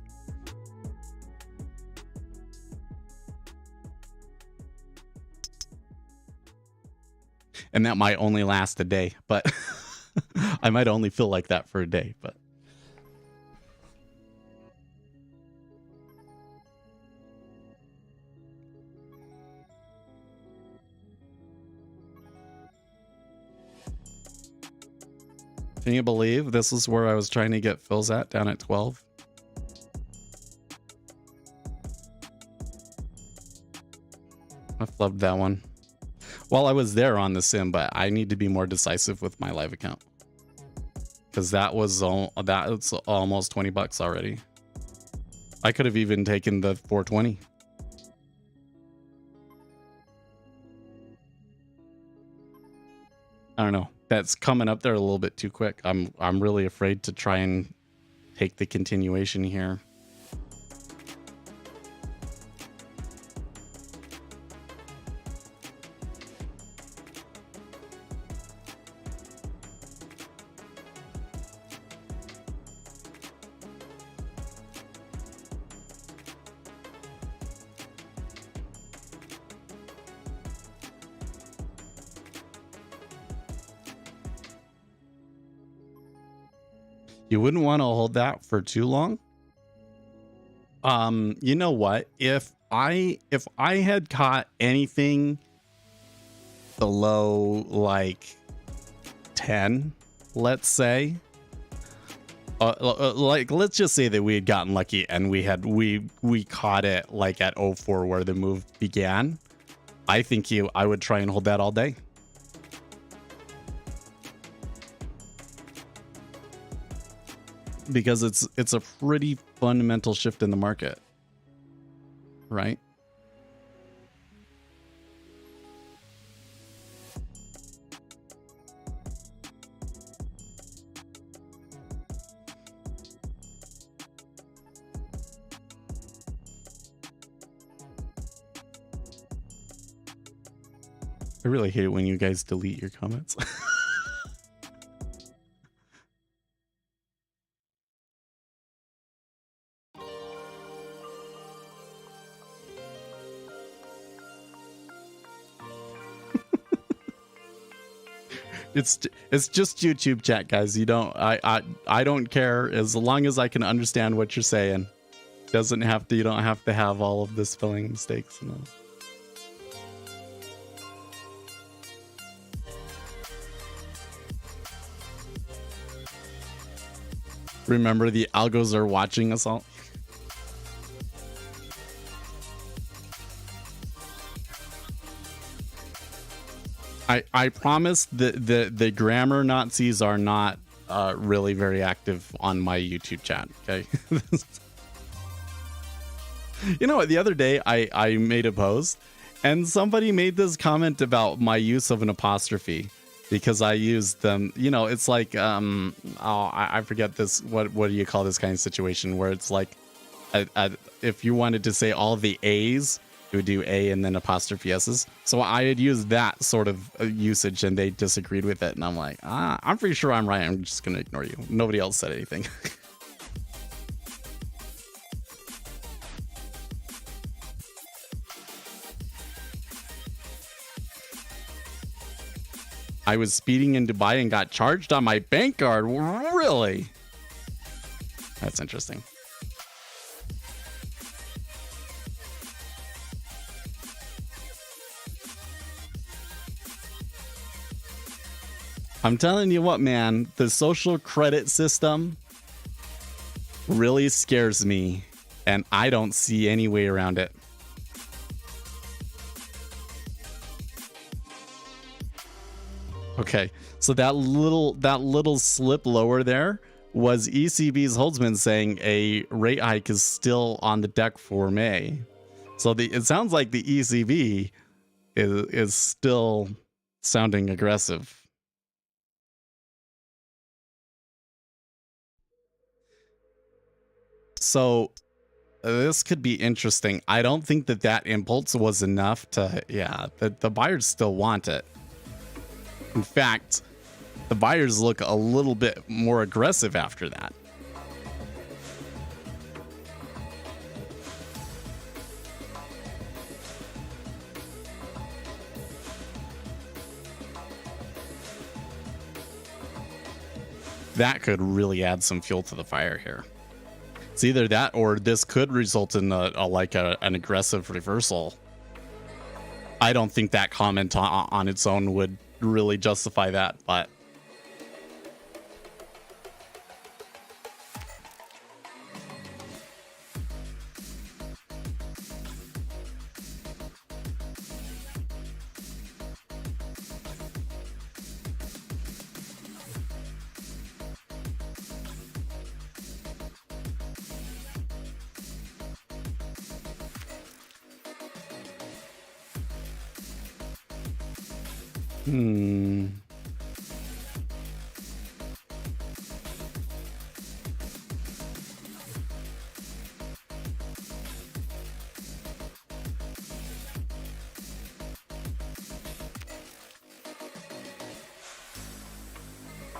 And that might only last a day, but I might only feel like that for a day, but can you believe this is where I was trying to get fills at, down at 12? I flubbed that one. Well, I was there on the sim, but I need to be more decisive with my live account. Because that's almost 20 bucks already. I could have even taken the 420. I don't know. That's coming up there a little bit too quick. I'm really afraid to try and take the continuation here. You wouldn't want to hold that for too long. You know what? If I had caught anything below like 10, let's say, like let's just say that we had gotten lucky and we caught it like at 04 where the move began, I think I would try and hold that all day. Because it's a pretty fundamental shift in the market, right? I really hate it when you guys delete your comments. It's just YouTube chat, guys. You don't I don't care as long as I can understand what you're saying. You don't have to have all of this spelling mistakes and all. Remember, the algos are watching us all. I promise the grammar Nazis are not really very active on my YouTube chat. Okay. You know what? The other day I made a post and somebody made this comment about my use of an apostrophe because I used them. You know, it's like I forget this. What do you call this kind of situation where it's like if you wanted to say all the A's, you would do A and then apostrophe S's. So I had used that sort of usage and they disagreed with it. And I'm like, I'm pretty sure I'm right. I'm just going to ignore you. Nobody else said anything. I was speeding in Dubai and got charged on my bank card. Really? That's interesting. I'm telling you what, man, the social credit system really scares me, and I don't see any way around it. Okay, so that little slip lower there was ECB's Holtzman saying a rate hike is still on the deck for May. So it sounds like the ECB is still sounding aggressive. So this could be interesting. I don't think that impulse was enough to, the buyers still want it. In fact, The buyers look a little bit more aggressive after that. That could really add some fuel to the fire here. It's either that or this could result in an aggressive reversal. I don't think that comment on its own would really justify that, but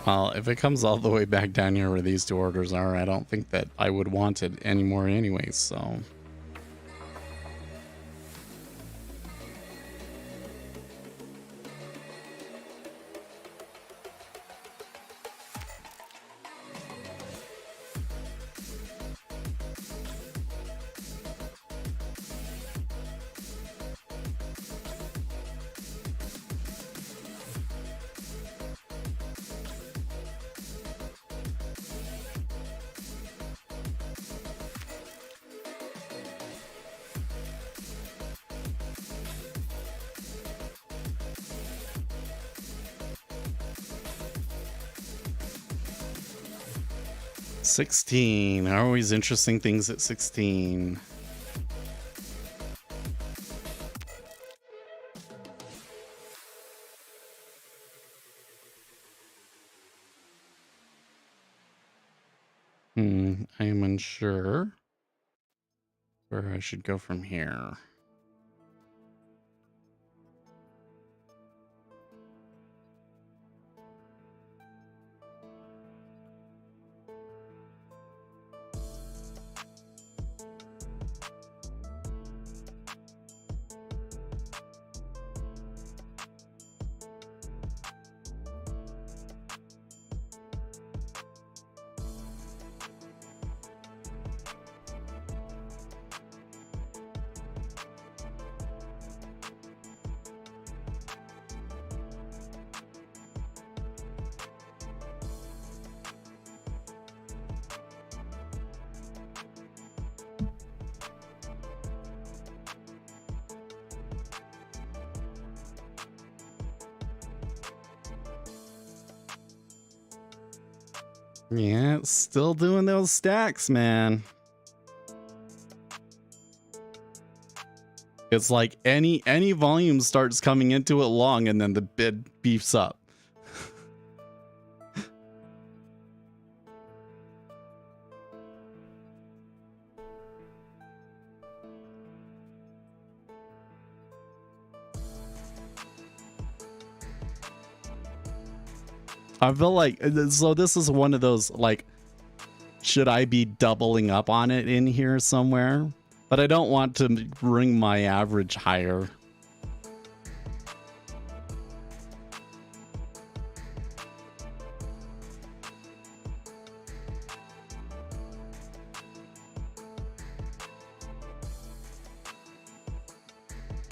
well, if it comes all the way back down here where these two orders are, I don't think that I would want it anymore anyways, so. $16. Always interesting things at 16. I am unsure where I should go from here. Yeah, it's still doing those stacks, man. It's like any volume starts coming into it long and then the bid beefs up. I feel like, so this is one of those, like, should I be doubling up on it in here somewhere? But I don't want to bring my average higher.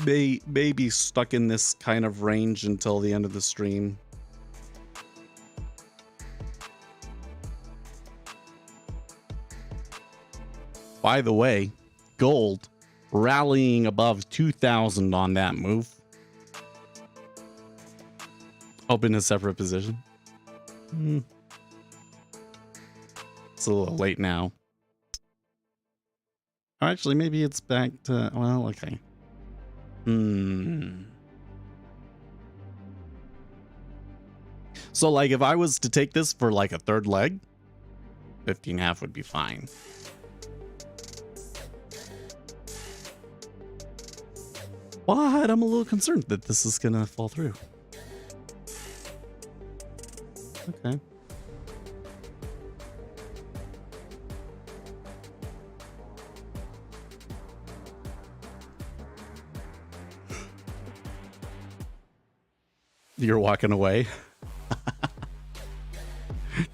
May be stuck in this kind of range until the end of the stream. By the way, gold rallying above 2,000 on that move. Open a separate position. It's a little late now. Actually, maybe it's back to, well, okay. So, like, if I was to take this for, like, a third leg, 15.5 would be fine. But I'm a little concerned that this is gonna fall through. Okay. You're walking away.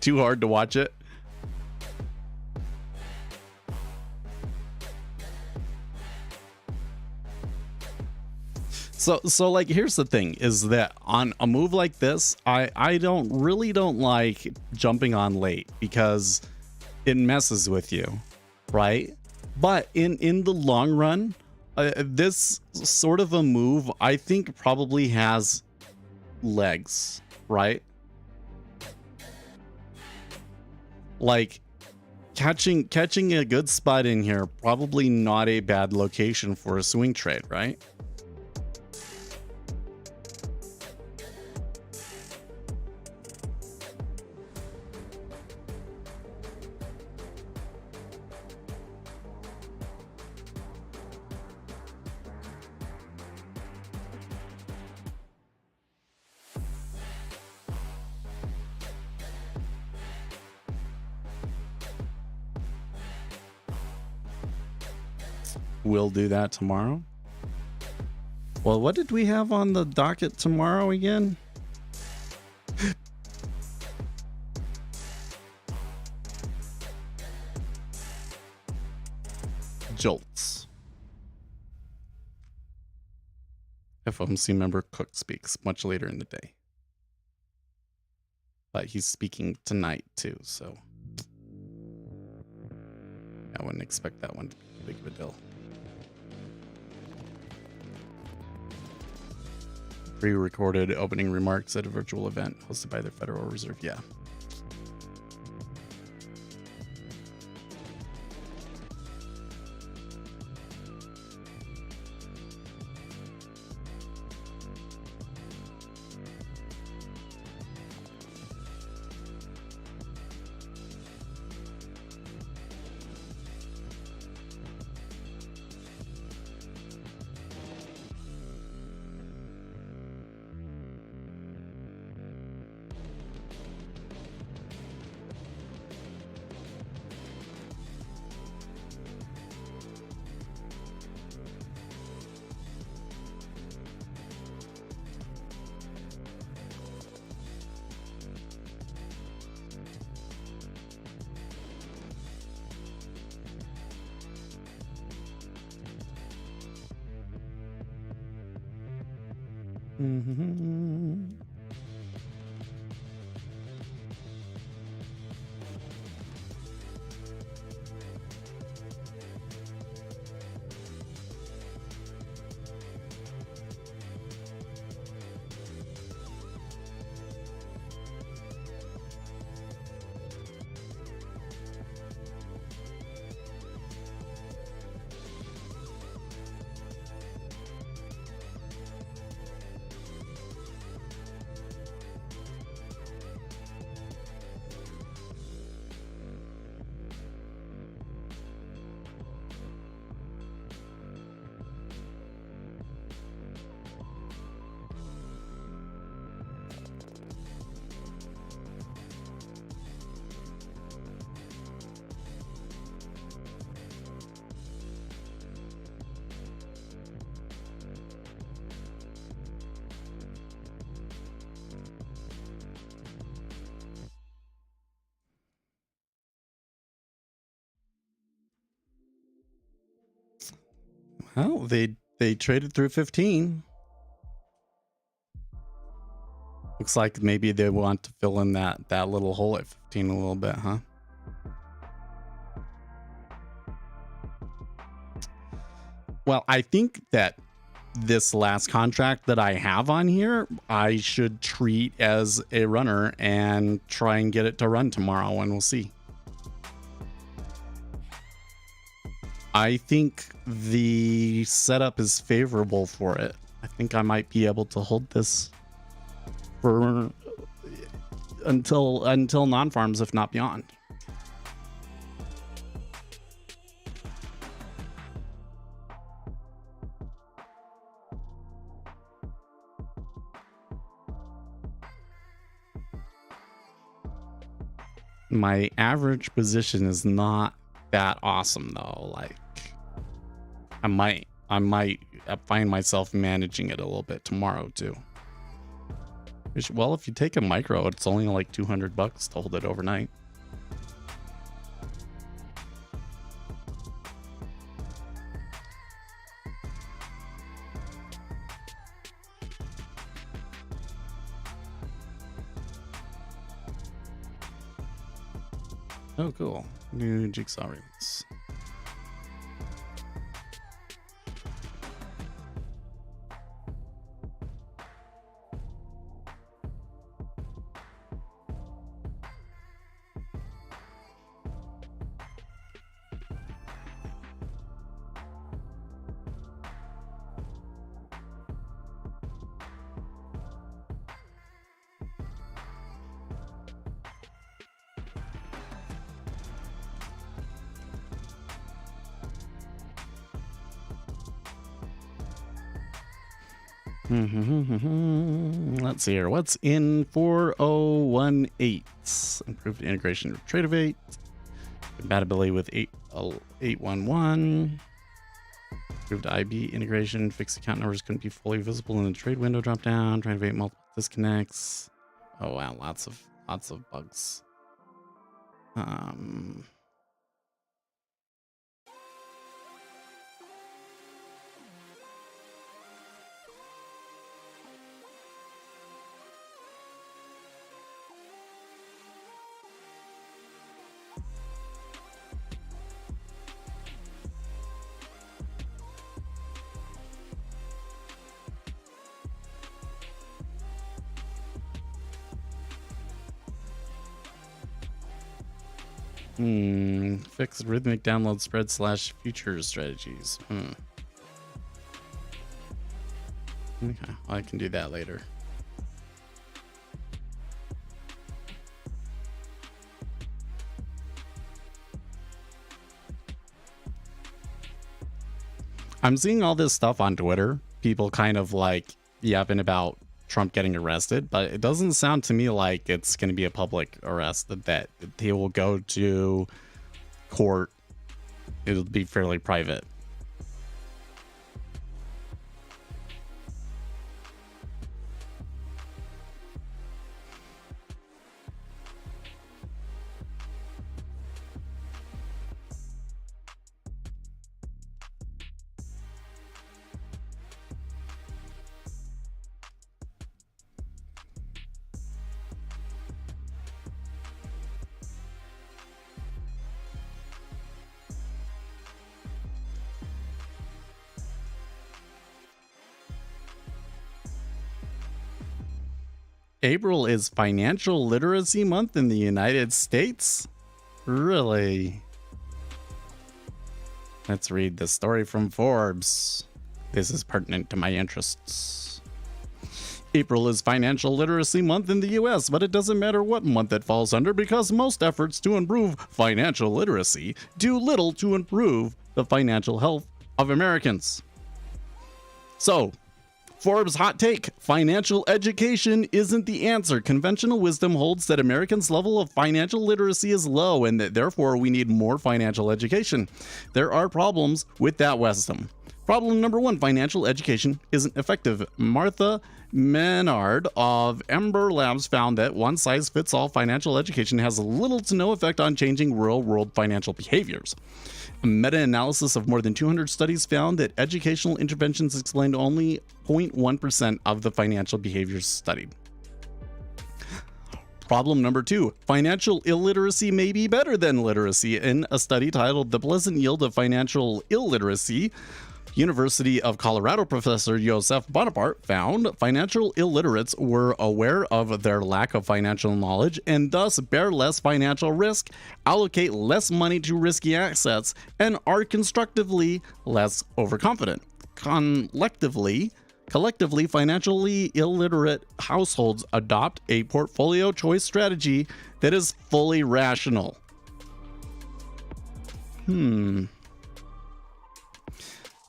Too hard to watch it. So like, here's the thing is that on a move like this, I don't like jumping on late because it messes with you, right? But in the long run, this sort of a move I think probably has legs, right? Like catching a good spot in here, probably not a bad location for a swing trade, right? We'll do that tomorrow. Well, what did we have on the docket tomorrow again? Jolts. FOMC member Cook speaks much later in the day. But he's speaking tonight too, so I wouldn't expect that one to be big of a deal. Pre-recorded opening remarks at a virtual event hosted by the Federal Reserve. Yeah. Mm-hmm. Well, they traded through 15. Looks like maybe they want to fill in that little hole at 15 a little bit, huh? Well, I think that this last contract that I have on here, I should treat as a runner and try and get it to run tomorrow, and we'll see. I think the setup is favorable for it. I think I might be able to hold this for until non-farms, if not beyond. My average position is not that awesome though. Like I might find myself managing it a little bit tomorrow too. Well, if you take a micro, it's only like $200 to hold it overnight. Oh, cool. New jigsaw release. Let's see here. What's in 4018? Improved integration with Tradovate. Compatibility with 811. Improved IB integration. Fixed account numbers couldn't be fully visible in the trade window drop down. Tradovate multiple disconnects. Oh wow, lots of bugs. Fixed rhythmic download spread / futures strategies. Okay, well, I can do that later. I'm seeing all this stuff on Twitter. People kind of like yapping about Trump getting arrested, but it doesn't sound to me like it's going to be a public arrest, that he will go to court. It'll be fairly private. April is Financial Literacy Month in the United States? Really? Let's read the story from Forbes. This is pertinent to my interests. April is Financial Literacy Month in the US, but it doesn't matter what month it falls under because most efforts to improve financial literacy do little to improve the financial health of Americans. So, Forbes hot take: financial education isn't the answer. Conventional wisdom holds that Americans' level of financial literacy is low and that therefore we need more financial education. There are problems with that wisdom. Problem number one, financial education isn't effective. Martha Menard of Ember Labs found that one-size-fits-all financial education has little to no effect on changing real-world financial behaviors. A meta-analysis of more than 200 studies found that educational interventions explained only 0.1% of the financial behaviors studied. Problem number two, financial illiteracy may be better than literacy. In a study titled The Pleasant Yield of Financial Illiteracy, University of Colorado professor Joseph Bonaparte found financial illiterates were aware of their lack of financial knowledge and thus bear less financial risk, allocate less money to risky assets, and are constructively less overconfident. Collectively, financially illiterate households adopt a portfolio choice strategy that is fully rational.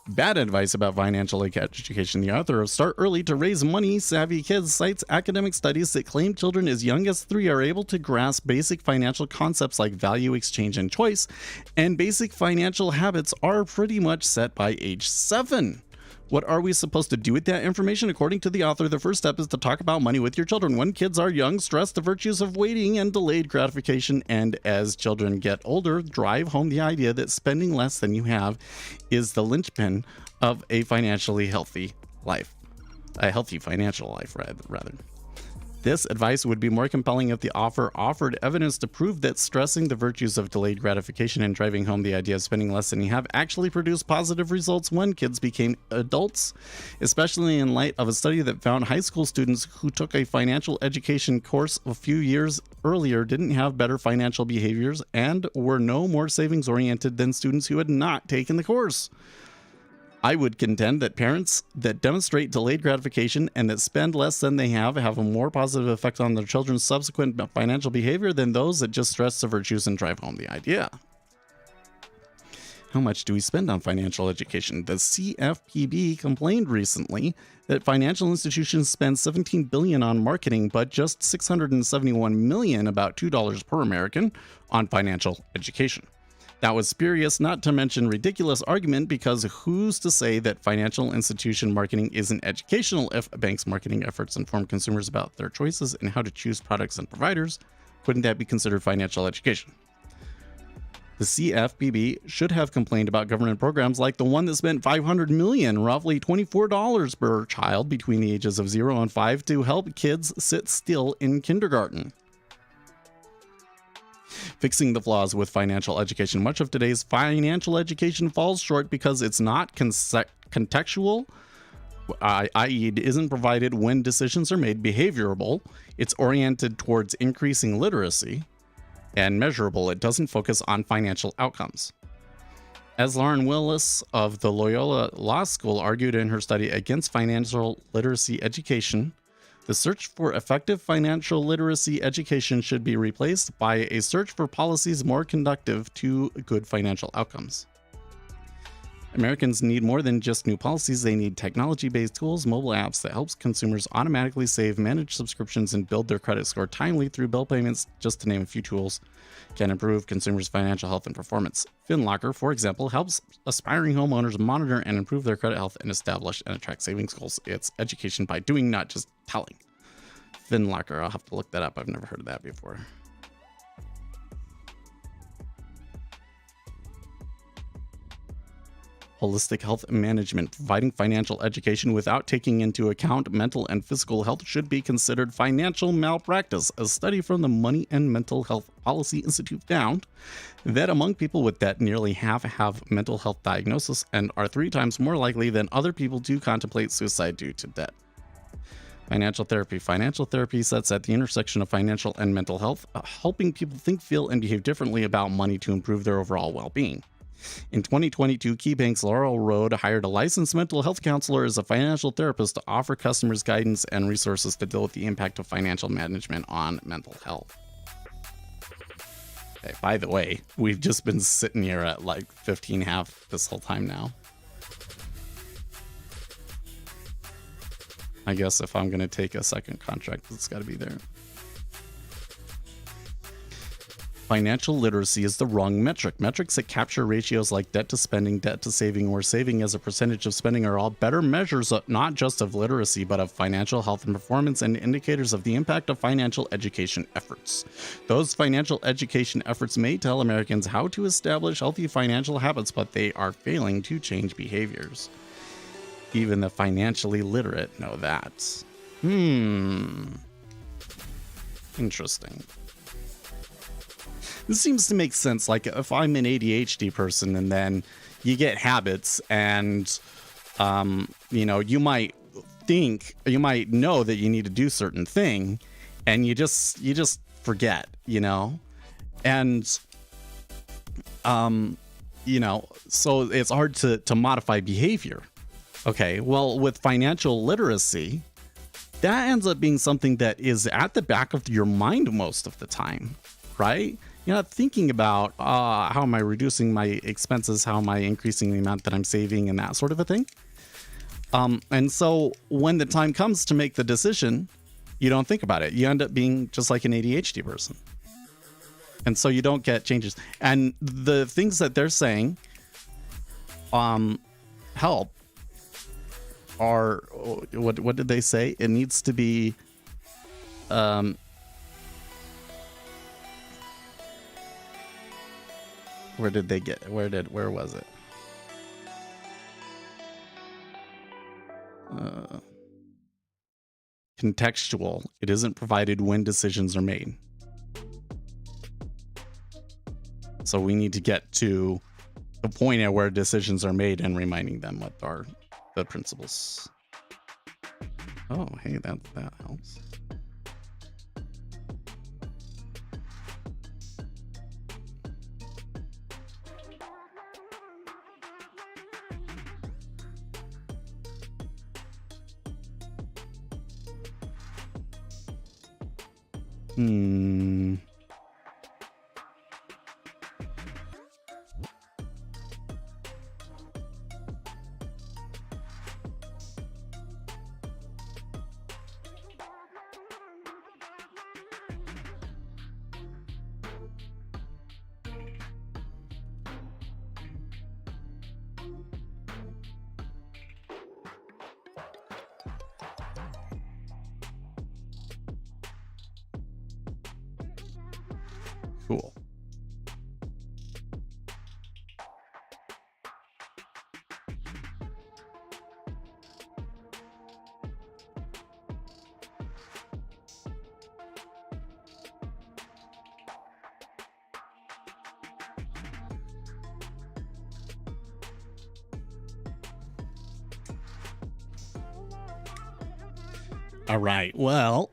Bad advice about financial education. The author of Start Early to Raise Money Savvy Kids cites academic studies that claim children as young as 3 are able to grasp basic financial concepts like value, exchange, and choice, and basic financial habits are pretty much set by age 7. What are we supposed to do with that information? According to the author, the first step is to talk about money with your children. When kids are young, stress the virtues of waiting and delayed gratification, and as children get older, drive home the idea that spending less than you have is the linchpin of a financially healthy life. A healthy financial life, rather. This advice would be more compelling if the author offered evidence to prove that stressing the virtues of delayed gratification and driving home the idea of spending less than you have actually produced positive results when kids became adults, especially in light of a study that found high school students who took a financial education course a few years earlier didn't have better financial behaviors and were no more savings oriented than students who had not taken the course. I would contend that parents that demonstrate delayed gratification and that spend less than they have a more positive effect on their children's subsequent financial behavior than those that just stress the virtues and drive home the idea. How much do we spend on financial education? The CFPB complained recently that financial institutions spend $17 billion on marketing, but just $671 million, about $2 per American, on financial education. That was spurious, not to mention ridiculous argument, because who's to say that financial institution marketing isn't educational if a bank's marketing efforts inform consumers about their choices and how to choose products and providers? Couldn't that be considered financial education? The CFPB should have complained about government programs like the one that spent $500 million, roughly $24 per child between the ages of 0 and 5, to help kids sit still in kindergarten. Fixing the flaws with financial education. Much of today's financial education falls short because it's not contextual, i.e. it isn't provided when decisions are made, behavioral. It's oriented towards increasing literacy, and measurable. It doesn't focus on financial outcomes. As Lauren Willis of the Loyola Law School argued in her study against financial literacy education, the search for effective financial literacy education should be replaced by a search for policies more conducive to good financial outcomes. Americans need more than just new policies. They need technology-based tools, mobile apps that helps consumers automatically save, manage subscriptions, and build their credit score timely through bill payments, just to name a few tools, can improve consumers' financial health and performance. FinLocker, for example, helps aspiring homeowners monitor and improve their credit health and establish and attract savings goals. It's education by doing, not just telling. FinLocker, I'll have to look that up. I've never heard of that before. Holistic health management. Providing financial education without taking into account mental and physical health should be considered financial malpractice. A study from the Money and Mental Health Policy Institute found that among people with debt, nearly half have mental health diagnosis and are 3 times more likely than other people to contemplate suicide due to debt. Financial therapy. Financial therapy sits at the intersection of financial and mental health, helping people think, feel, and behave differently about money to improve their overall well-being. In 2022, KeyBank's Laurel Road hired a licensed mental health counselor as a financial therapist to offer customers guidance and resources to deal with the impact of financial management on mental health. Hey, by the way, we've just been sitting here at like 15.5 this whole time now. I guess if I'm going to take a second contract, it's got to be there. Financial literacy is the wrong metric. Metrics that capture ratios like debt to spending, debt to saving, or saving as a percentage of spending are all better measures not just of literacy, but of financial health and performance, and indicators of the impact of financial education efforts. Those financial education efforts may tell Americans how to establish healthy financial habits, but they are failing to change behaviors. Even the financially literate know that. Interesting. This seems to make sense. Like if I'm an ADHD person and then you get habits and, you might know that you need to do certain thing and you just forget, and, so it's hard to modify behavior. Okay. Well, with financial literacy, that ends up being something that is at the back of your mind most of the time. Right? You're not thinking about how am I reducing my expenses, how am I increasing the amount that I'm saving, and that sort of a thing. And so when the time comes to make the decision, you don't think about it. You end up being just like an ADHD person. And so you don't get changes. And the things that they're saying help are, what did they say? It needs to be where was it? Contextual. It isn't provided when decisions are made. So we need to get to the point at where decisions are made and reminding them what are the principles. Oh, hey, that helps. Cool. All right. Well,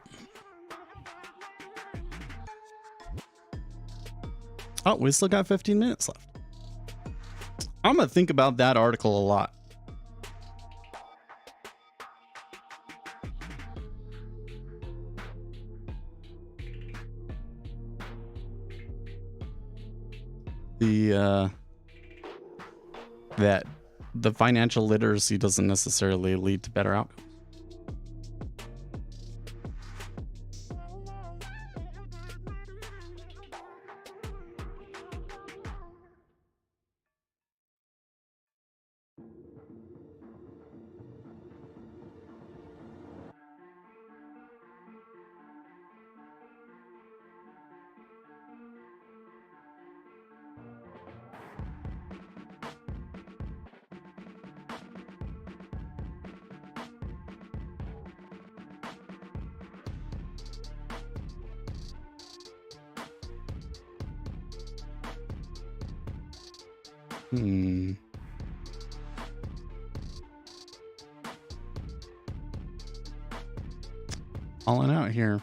oh, we still got 15 minutes left. I'm going to think about that article a lot. That the financial literacy doesn't necessarily lead to better outcomes. Falling out here.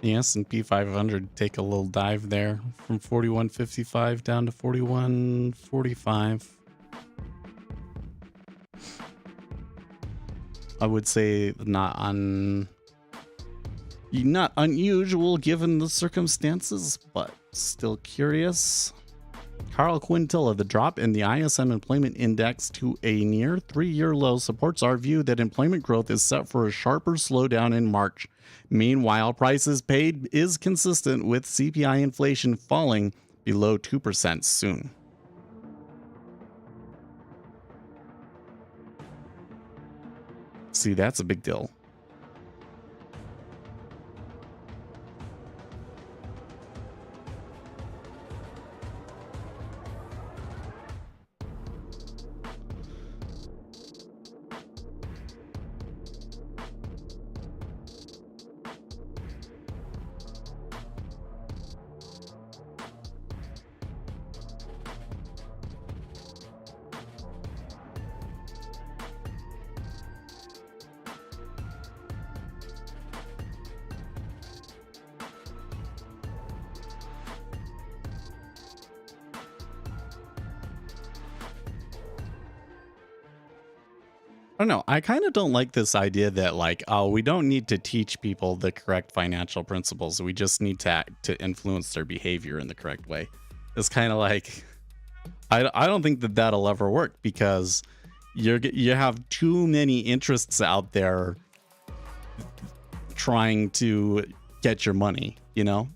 The S&P 500 take a little dive there from 41.55 down to 41.45. I would say not unusual given the circumstances, but still curious. Carl Quintilla, the drop in the ISM employment index to a near 3-year low supports our view that employment growth is set for a sharper slowdown in March. Meanwhile, prices paid is consistent with CPI inflation falling below 2% soon. See, that's a big deal. I don't know. I kind of don't like this idea that like, oh, we don't need to teach people the correct financial principles. We just need to influence their behavior in the correct way. It's kind of like, I don't think that that'll ever work because you have too many interests out there trying to get your money, you know?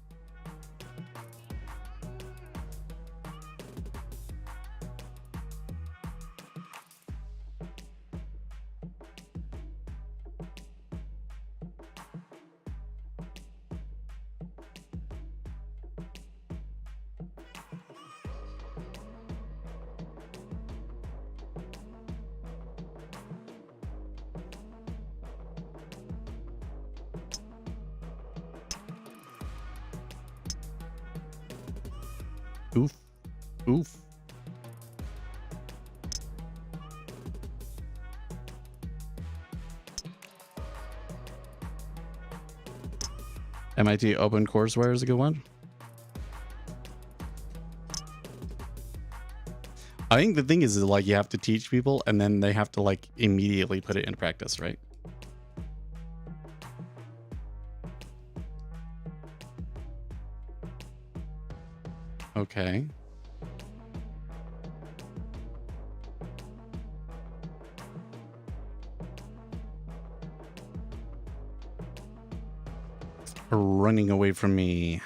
Oof. Oof. MIT Open Courseware is a good one. I think the thing is like you have to teach people and then they have to like immediately put it into practice, right? Okay. Running away from me.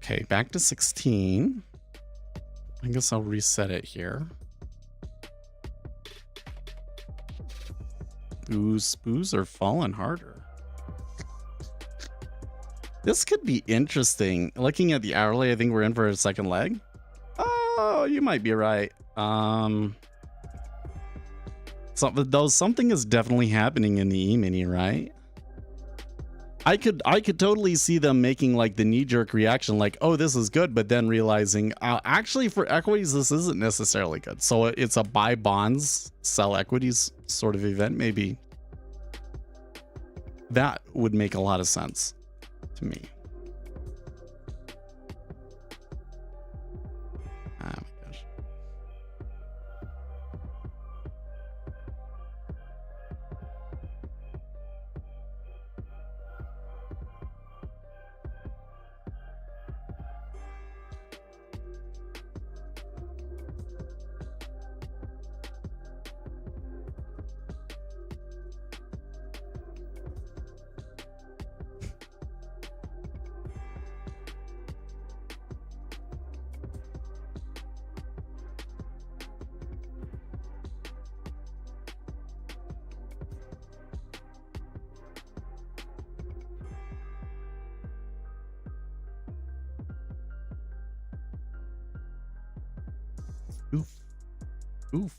Okay, back to 16. I guess I'll reset it here. Booze are falling harder. This could be interesting. Looking at the hourly, I think we're in for a second leg. Oh, you might be right. Something is definitely happening in the E-mini, right? I could totally see them making like the knee-jerk reaction like, oh, this is good, but then realizing actually for equities this isn't necessarily good. So it's a buy bonds, sell equities sort of event. Maybe that would make a lot of sense to me. Oh my gosh. Oof. Oof.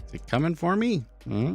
Is he coming for me? Huh?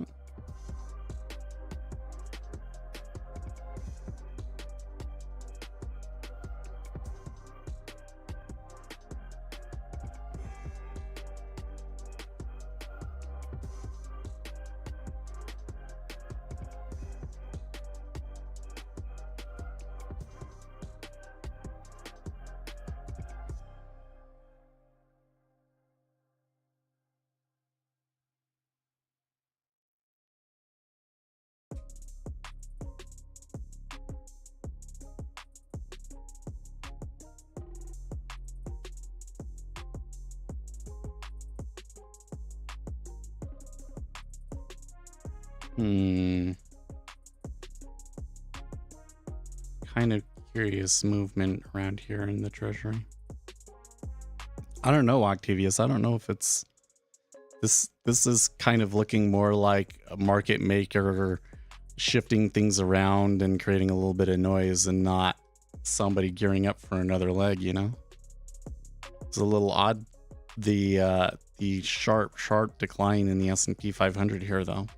Kind of curious movement around here in the treasury. I don't know, Octavius. I don't know if it's this is kind of looking more like a market maker shifting things around and creating a little bit of noise, and not somebody gearing up for another leg, you know? It's a little odd, the sharp decline in the S&P 500 here, though.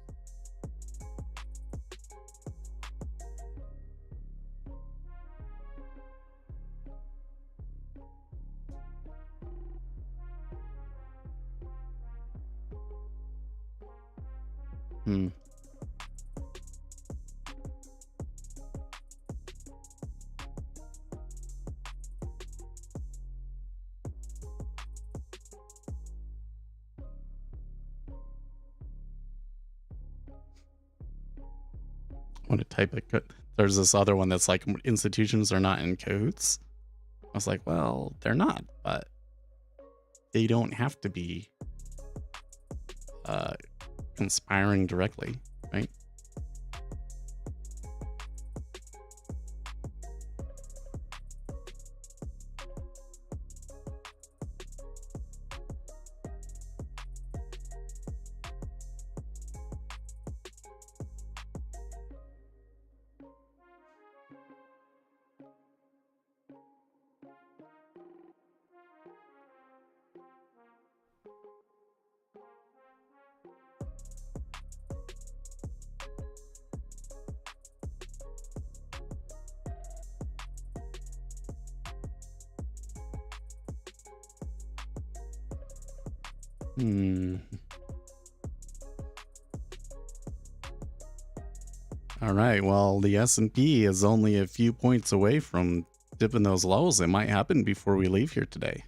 Want to type it? There's this other one that's like institutions are not in cahoots. I was like, well, they're not, but they don't have to be conspiring directly, right? All right. Well, the S&P is only a few points away from dipping those lows. It might happen before we leave here today.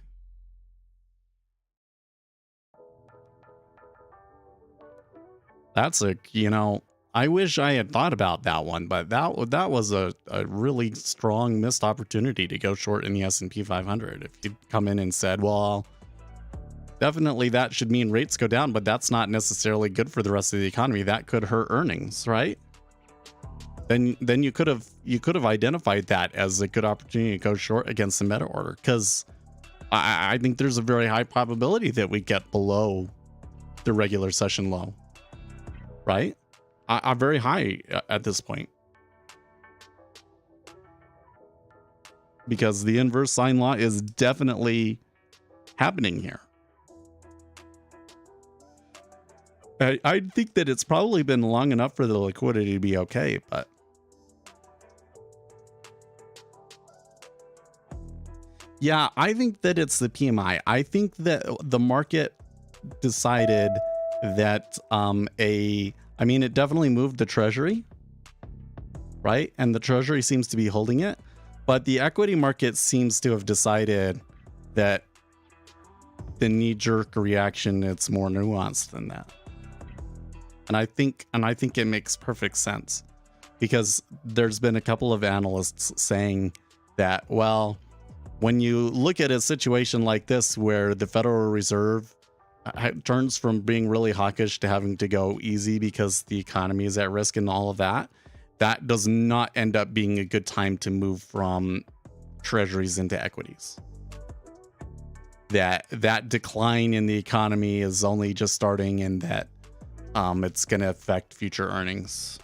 That's I wish I had thought about that one, but that was a really strong missed opportunity to go short in the S&P 500. If you'd come in and said, well, definitely that should mean rates go down, but that's not necessarily good for the rest of the economy. That could hurt earnings, right? Then you could have identified that as a good opportunity to go short against the meta order, because I think there's a very high probability that we get below the regular session low, right? I'm very high at this point, because the inverse sine law is definitely happening here. I think that it's probably been long enough for the liquidity to be okay, but yeah, I think that it's the PMI. I think that the market decided that it definitely moved the treasury, right? And the treasury seems to be holding it, but the equity market seems to have decided that the knee-jerk reaction, it's more nuanced than that. And I think it makes perfect sense, because there's been a couple of analysts saying that, well, when you look at a situation like this where the Federal Reserve turns from being really hawkish to having to go easy because the economy is at risk and all of that, that does not end up being a good time to move from treasuries into equities. That decline in the economy is only just starting, and that it's going to affect future earnings.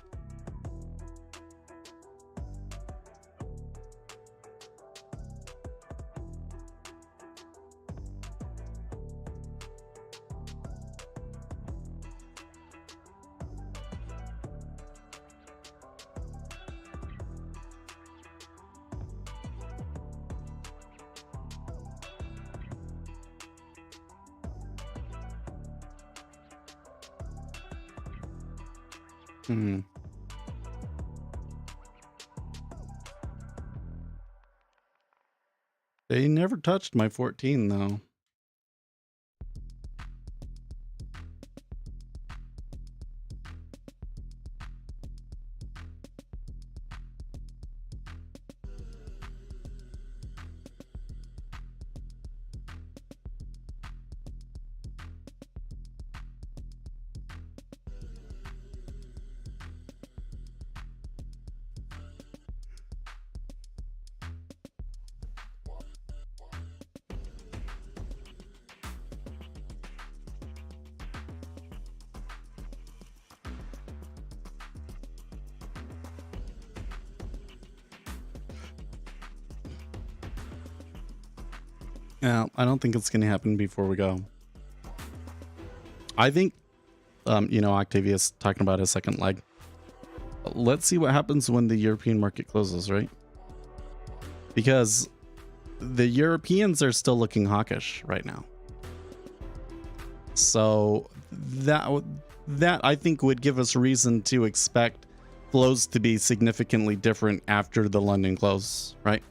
They never touched my 14 though. Yeah, I don't think it's going to happen before we go. I think, Octavius talking about his second leg. Let's see what happens when the European market closes, right? Because the Europeans are still looking hawkish right now. So that I think would give us reason to expect flows to be significantly different after the London close, right?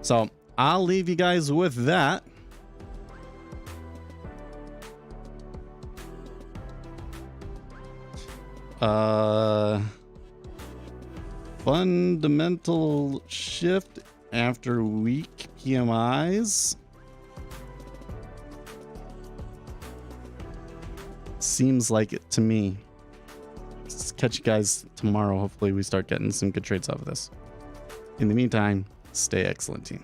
So I'll leave you guys with that. Fundamental shift after weak PMIs. Seems like it to me. Let's catch you guys tomorrow. Hopefully we start getting some good trades out of this. In the meantime, stay excellent, team.